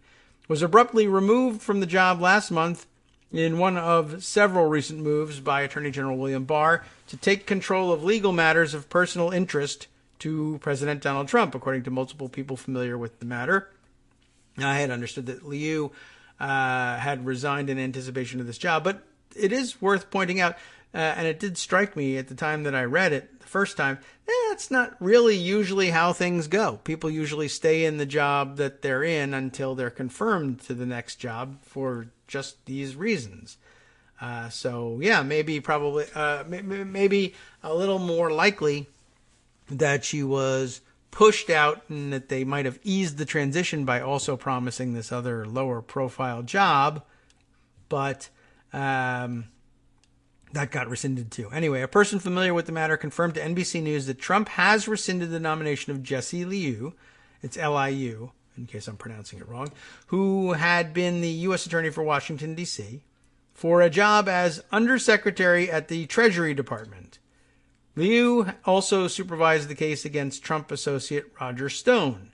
Speaker 3: was abruptly removed from the job last month in one of several recent moves by Attorney General William Barr to take control of legal matters of personal interest to President Donald Trump, according to multiple people familiar with the matter. I had understood that Liu had resigned in anticipation of this job, but it is worth pointing out, and it did strike me at the time that I read it the first time, that's not really usually how things go. People usually stay in the job that they're in until they're confirmed to the next job for just these reasons. So yeah, maybe a little more likely that she was pushed out and that they might have eased the transition by also promising this other lower profile job, but that got rescinded too. Anyway, a person familiar with the matter confirmed to NBC News that Trump has rescinded the nomination of Jesse Liu, it's Liu, in case I'm pronouncing it wrong, who had been the U.S. Attorney for Washington, D.C., for a job as Undersecretary at the Treasury Department. Liu also supervised the case against Trump associate Roger Stone.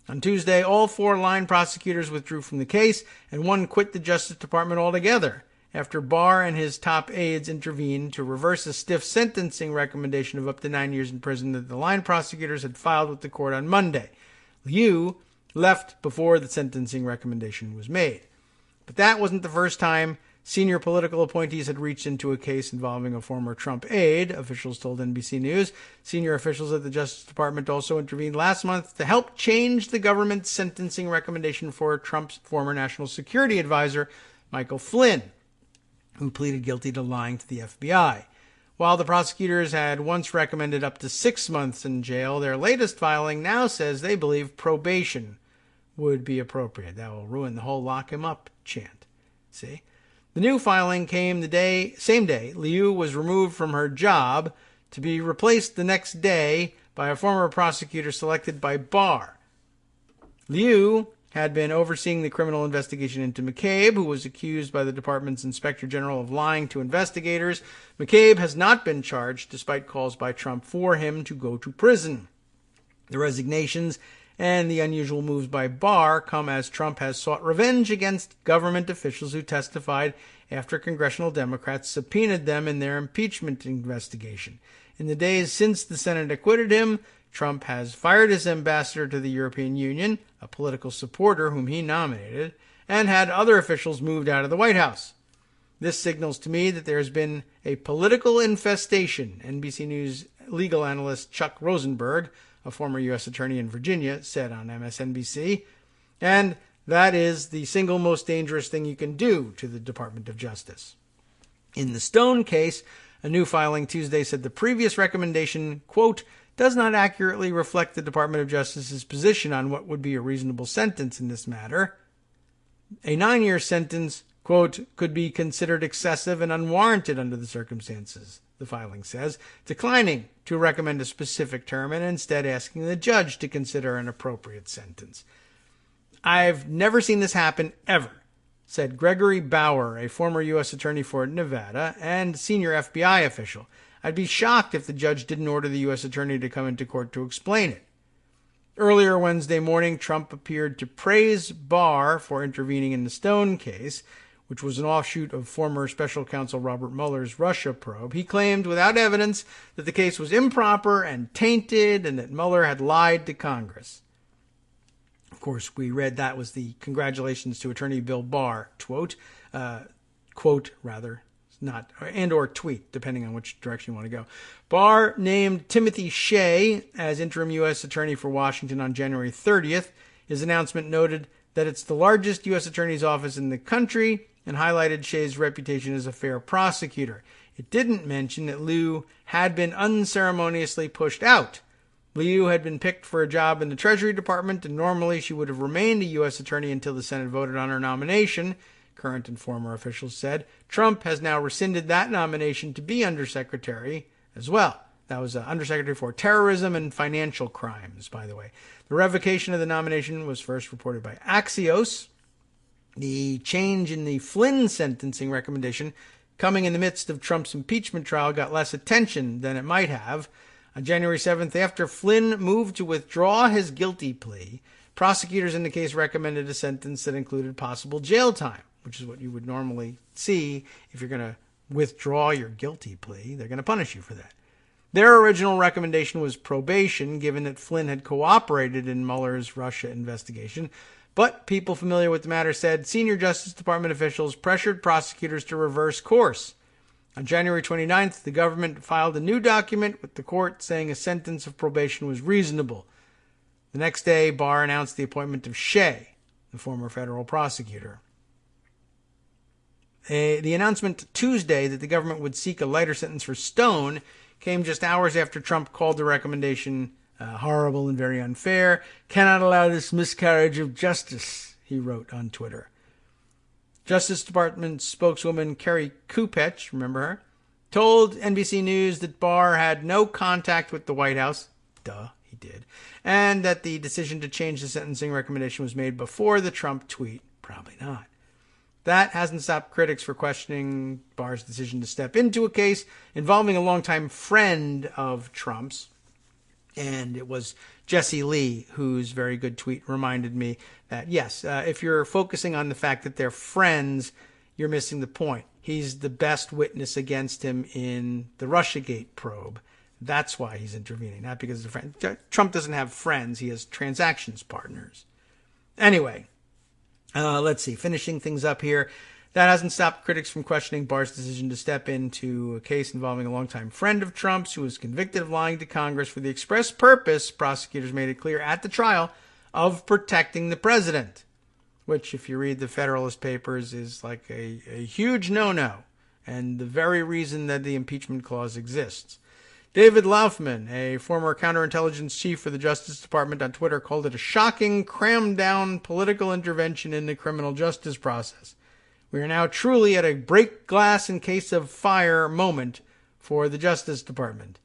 Speaker 3: On Tuesday, all 4 line prosecutors withdrew from the case, and one quit the Justice Department altogether, after Barr and his top aides intervened to reverse a stiff sentencing recommendation of up to 9 years in prison that the line prosecutors had filed with the court on Monday. Liu left before the sentencing recommendation was made. But that wasn't the first time senior political appointees had reached into a case involving a former Trump aide, officials told NBC News. Senior officials at the Justice Department also intervened last month to help change the government's sentencing recommendation for Trump's former national security advisor, Michael Flynn, who pleaded guilty to lying to the FBI. While the prosecutors had once recommended up to 6 months in jail, their latest filing now says they believe probation would be appropriate. That will ruin the whole lock him up chant. See? The new filing came the same day Liu was removed from her job, to be replaced the next day by a former prosecutor selected by Barr. Liu had been overseeing the criminal investigation into McCabe, who was accused by the department's inspector general of lying to investigators. McCabe has not been charged, despite calls by Trump for him to go to prison. The resignations and the unusual moves by Barr come as Trump has sought revenge against government officials who testified after congressional Democrats subpoenaed them in their impeachment investigation. In the days since the Senate acquitted him, Trump has fired his ambassador to the European Union, a political supporter whom he nominated, and had other officials moved out of the White House. This signals to me that there has been a political infestation, NBC News legal analyst Chuck Rosenberg, a former U.S. attorney in Virginia, said on MSNBC, and that is the single most dangerous thing you can do to the Department of Justice. In the Stone case, a new filing Tuesday said the previous recommendation, quote, does not accurately reflect the Department of Justice's position on what would be a reasonable sentence in this matter. A 9-year sentence, quote, could be considered excessive and unwarranted under the circumstances, the filing says, declining to recommend a specific term and instead asking the judge to consider an appropriate sentence. I've never seen this happen ever, said Gregory Bauer, a former U.S. attorney for Nevada and senior FBI official. I'd be shocked if the judge didn't order the U.S. attorney to come into court to explain it. Earlier Wednesday morning, Trump appeared to praise Barr for intervening in the Stone case, which was an offshoot of former special counsel Robert Mueller's Russia probe. He claimed without evidence that the case was improper and tainted and that Mueller had lied to Congress. Of course, we read that was the congratulations to attorney Bill Barr quote, not, and or tweet, depending on which direction you want to go. Barr named Timothy Shea as interim U.S. attorney for Washington on January 30th. His announcement noted that it's the largest U.S. attorney's office in the country and highlighted Shea's reputation as a fair prosecutor. It didn't mention that Liu had been unceremoniously pushed out. Liu had been picked for a job in the Treasury Department, and normally she would have remained a U.S. attorney until the Senate voted on her nomination, current and former officials said. Trump has now rescinded that nomination to be undersecretary as well. That was undersecretary for terrorism and financial crimes, by the way. The revocation of the nomination was first reported by Axios. The change in the Flynn sentencing recommendation coming in the midst of Trump's impeachment trial got less attention than it might have. On January 7th, after Flynn moved to withdraw his guilty plea, prosecutors in the case recommended a sentence that included possible jail time, which is what you would normally see if you're going to withdraw your guilty plea. They're going to punish you for that. Their original recommendation was probation, given that Flynn had cooperated in Mueller's Russia investigation. But people familiar with the matter said senior Justice Department officials pressured prosecutors to reverse course. On January 29th, the government filed a new document with the court saying a sentence of probation was reasonable. The next day, Barr announced the appointment of Shea, the former federal prosecutor. The announcement Tuesday that the government would seek a lighter sentence for Stone came just hours after Trump called the recommendation horrible and very unfair. Cannot allow this miscarriage of justice, he wrote on Twitter. Justice Department spokeswoman Carrie Kupech, remember her, told NBC News that Barr had no contact with the White House. Duh, he did. And that the decision to change the sentencing recommendation was made before the Trump tweet. Probably not. That hasn't stopped critics for questioning Barr's decision to step into a case involving a longtime friend of Trump's. And it was Jesse Lee, whose very good tweet reminded me that, yes, if you're focusing on the fact that they're friends, you're missing the point. He's the best witness against him in the Russiagate probe. That's why he's intervening, not because of friends. Trump doesn't have friends. He has transactions partners. Anyway, let's see. Finishing things up here. That hasn't stopped critics from questioning Barr's decision to step into a case involving a longtime friend of Trump's who was convicted of lying to Congress for the express purpose, prosecutors made it clear at the trial, of protecting the president, which, if you read the Federalist Papers, is like a huge no-no, and the very reason that the impeachment clause exists. David Laufman, a former counterintelligence chief for the Justice Department, on Twitter called it a shocking, crammed-down political intervention in the criminal justice process. We are now truly at a break glass in case of fire moment for the Justice Department.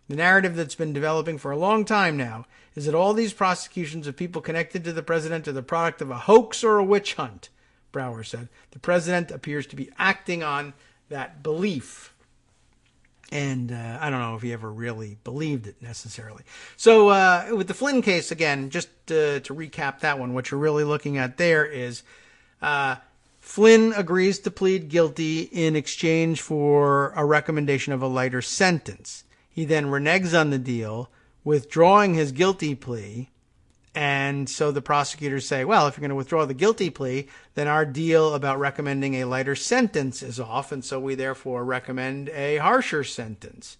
Speaker 3: The narrative that's been developing for a long time now is that all these prosecutions of people connected to the president are the product of a hoax or a witch hunt, Brower said. The president appears to be acting on that belief. And I don't know if he ever really believed it necessarily. So with the Flynn case, again, just to recap that one, what you're really looking at there is Flynn agrees to plead guilty in exchange for a recommendation of a lighter sentence. He then reneges on the deal, withdrawing his guilty plea, And so the prosecutors say, well, if you're going to withdraw the guilty plea, then our deal about recommending a lighter sentence is off, and so we therefore recommend a harsher sentence.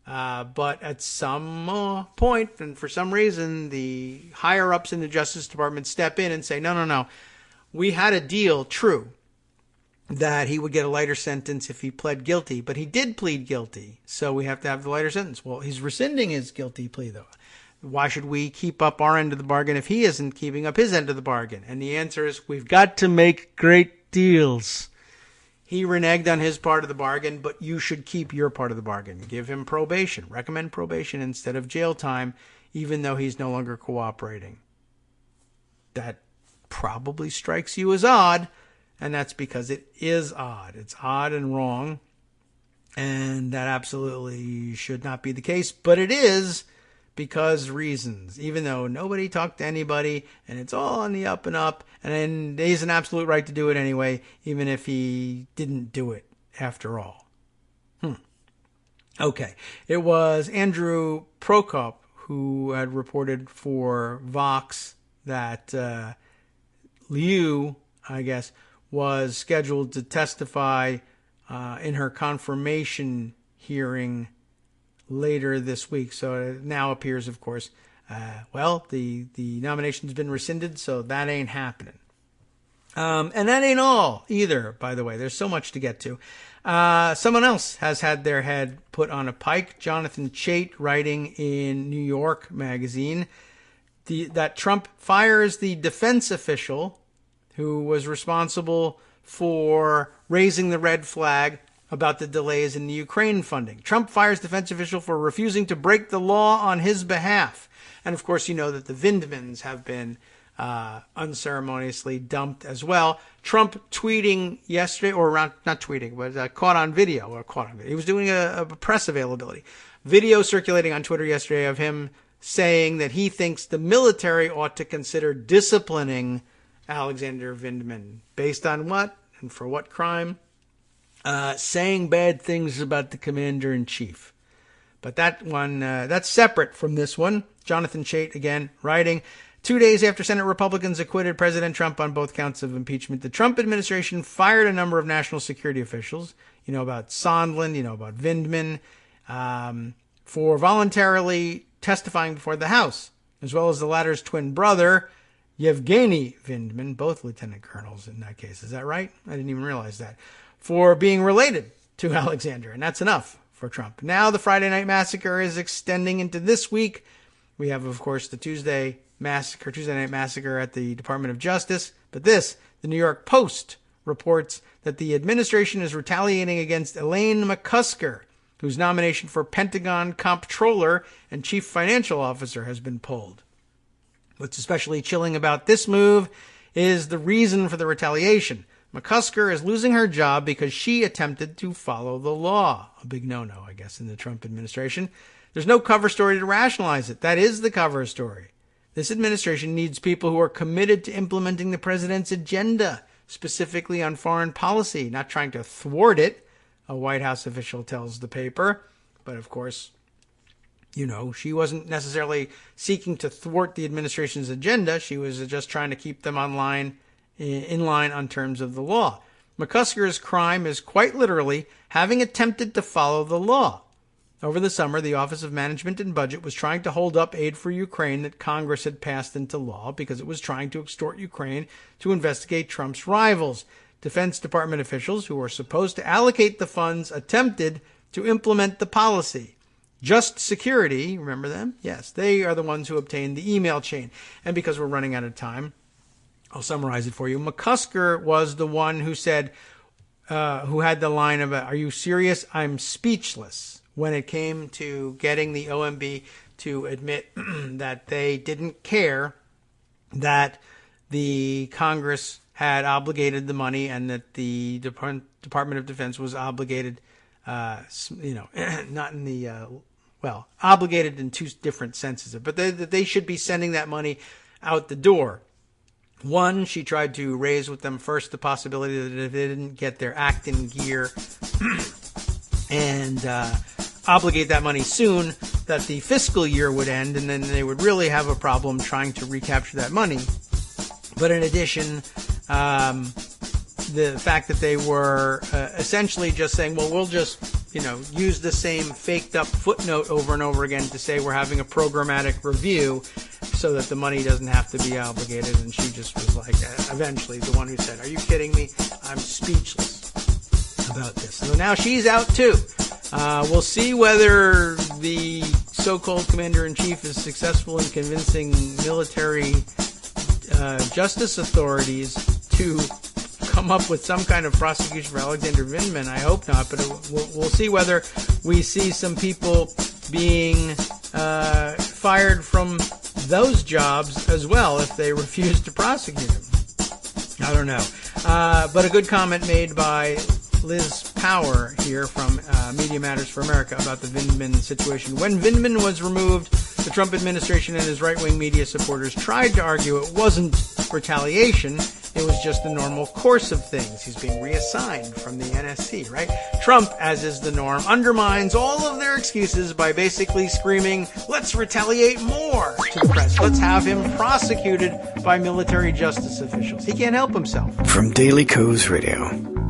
Speaker 3: But at some point, and for some reason, the higher-ups in the Justice Department step in and say, no, we had a deal, true, that he would get a lighter sentence if he pled guilty, but he did plead guilty, so we have to have the lighter sentence. Well, he's rescinding his guilty plea, though. Why should we keep up our end of the bargain if he isn't keeping up his end of the bargain? And the answer is, we've got to make great deals. He reneged on his part of the bargain, but you should keep your part of the bargain. Give him probation. Recommend probation instead of jail time, even though he's no longer cooperating. That probably strikes you as odd, and that's because it is odd. It's odd and wrong, and that absolutely should not be the case, but it is. Because reasons, even though nobody talked to anybody and it's all on the up and up, and he has an absolute right to do it anyway, even if he didn't do it after all. Okay. It was Andrew Prokop who had reported for Vox that Liu, I guess, was scheduled to testify in her confirmation hearing later this week. So it now appears, of course, the nomination's been rescinded, so that ain't happening. And that ain't all either, by the way. There's so much to get to. Someone else has had their head put on a pike. Jonathan Chait, writing in New York Magazine, that Trump fires the defense official who was responsible for raising the red flag about the delays in the Ukraine funding. Trump fires defense official for refusing to break the law on his behalf. And of course, you know that the Vindmans have been unceremoniously dumped as well. Trump tweeting yesterday, or not tweeting, but caught on video. He was doing a press availability. Video circulating on Twitter yesterday of him saying that he thinks the military ought to consider disciplining Alexander Vindman. Based on what and for what crime? Saying bad things about the commander-in-chief. But that one, that's separate from this one. Jonathan Chait, again, writing, 2 days after Senate Republicans acquitted President Trump on both counts of impeachment, the Trump administration fired a number of national security officials. You know about Sondland, you know about Vindman, for voluntarily testifying before the House, as well as the latter's twin brother, Yevgeny Vindman, both lieutenant colonels in that case. Is that right? I didn't even realize that. For being related to Alexander, and that's enough for Trump. Now the Friday Night Massacre is extending into this week. We have, of course, the Tuesday Night Massacre at the Department of Justice. But the New York Post reports that the administration is retaliating against Elaine McCusker, whose nomination for Pentagon Comptroller and Chief Financial Officer has been pulled. What's especially chilling about this move is the reason for the retaliation. McCusker is losing her job because she attempted to follow the law. A big no-no, I guess, in the Trump administration. There's no cover story to rationalize it. That is the cover story. This administration needs people who are committed to implementing the president's agenda, specifically on foreign policy, not trying to thwart it, a White House official tells the paper. But, of course, you know, she wasn't necessarily seeking to thwart the administration's agenda. She was just trying to keep them in line on terms of the law. McCusker's crime is quite literally having attempted to follow the law. Over the summer, the Office of Management and Budget was trying to hold up aid for Ukraine that Congress had passed into law because it was trying to extort Ukraine to investigate Trump's rivals. Defense Department officials who were supposed to allocate the funds attempted to implement the policy. Just Security, remember them? Yes, they are the ones who obtained the email chain. And because we're running out of time, I'll summarize it for you. McCusker was the one who said, who had the line of, "Are you serious? I'm speechless," when it came to getting the OMB to admit that they didn't care that the Congress had obligated the money and that the Department of Defense was obligated, not in the, obligated in two different senses, but that they should be sending that money out the door. One, she tried to raise with them first the possibility that if they didn't get their act in gear and obligate that money soon, that the fiscal year would end, and then they would really have a problem trying to recapture that money. But in addition, the fact that they were essentially just saying, well, we'll just, use the same faked up footnote over and over again to say we're having a programmatic review so that the money doesn't have to be obligated. And she just was like, eventually the one who said, are you kidding me? I'm speechless about this. So now she's out too. We'll see whether the so-called commander-in-chief is successful in convincing military justice authorities to come up with some kind of prosecution for Alexander Vindman. I hope not, but we'll see whether we see some people being fired from those jobs as well if they refuse to prosecute him. I don't know. But a good comment made by Liz Power here from Media Matters for America about the Vindman situation. When Vindman was removed, the Trump administration and his right-wing media supporters tried to argue it wasn't retaliation. It was just the normal course of things. He's being reassigned from the NSC, right? Trump, as is the norm, undermines all of their excuses by basically screaming, let's retaliate more to the press. Let's have him prosecuted by military justice officials. He can't help himself.
Speaker 1: From Daily Kos Radio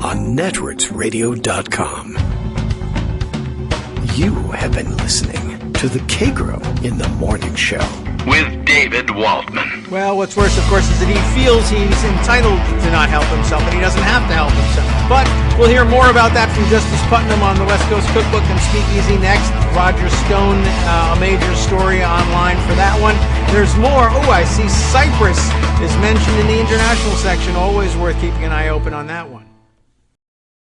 Speaker 1: on netrootsradio.com. You have been listening to the Kagro in the Morning Show
Speaker 2: with David Waldman.
Speaker 3: Well, what's worse, of course, is that he feels he's entitled to not help himself, and he doesn't have to help himself. But we'll hear more about that from Justice Putnam on the West Coast Cookbook and Speakeasy next. Roger Stone, a major story online for that one. There's more. Oh, I see Cyprus is mentioned in the international section. Always worth keeping an eye open on that one.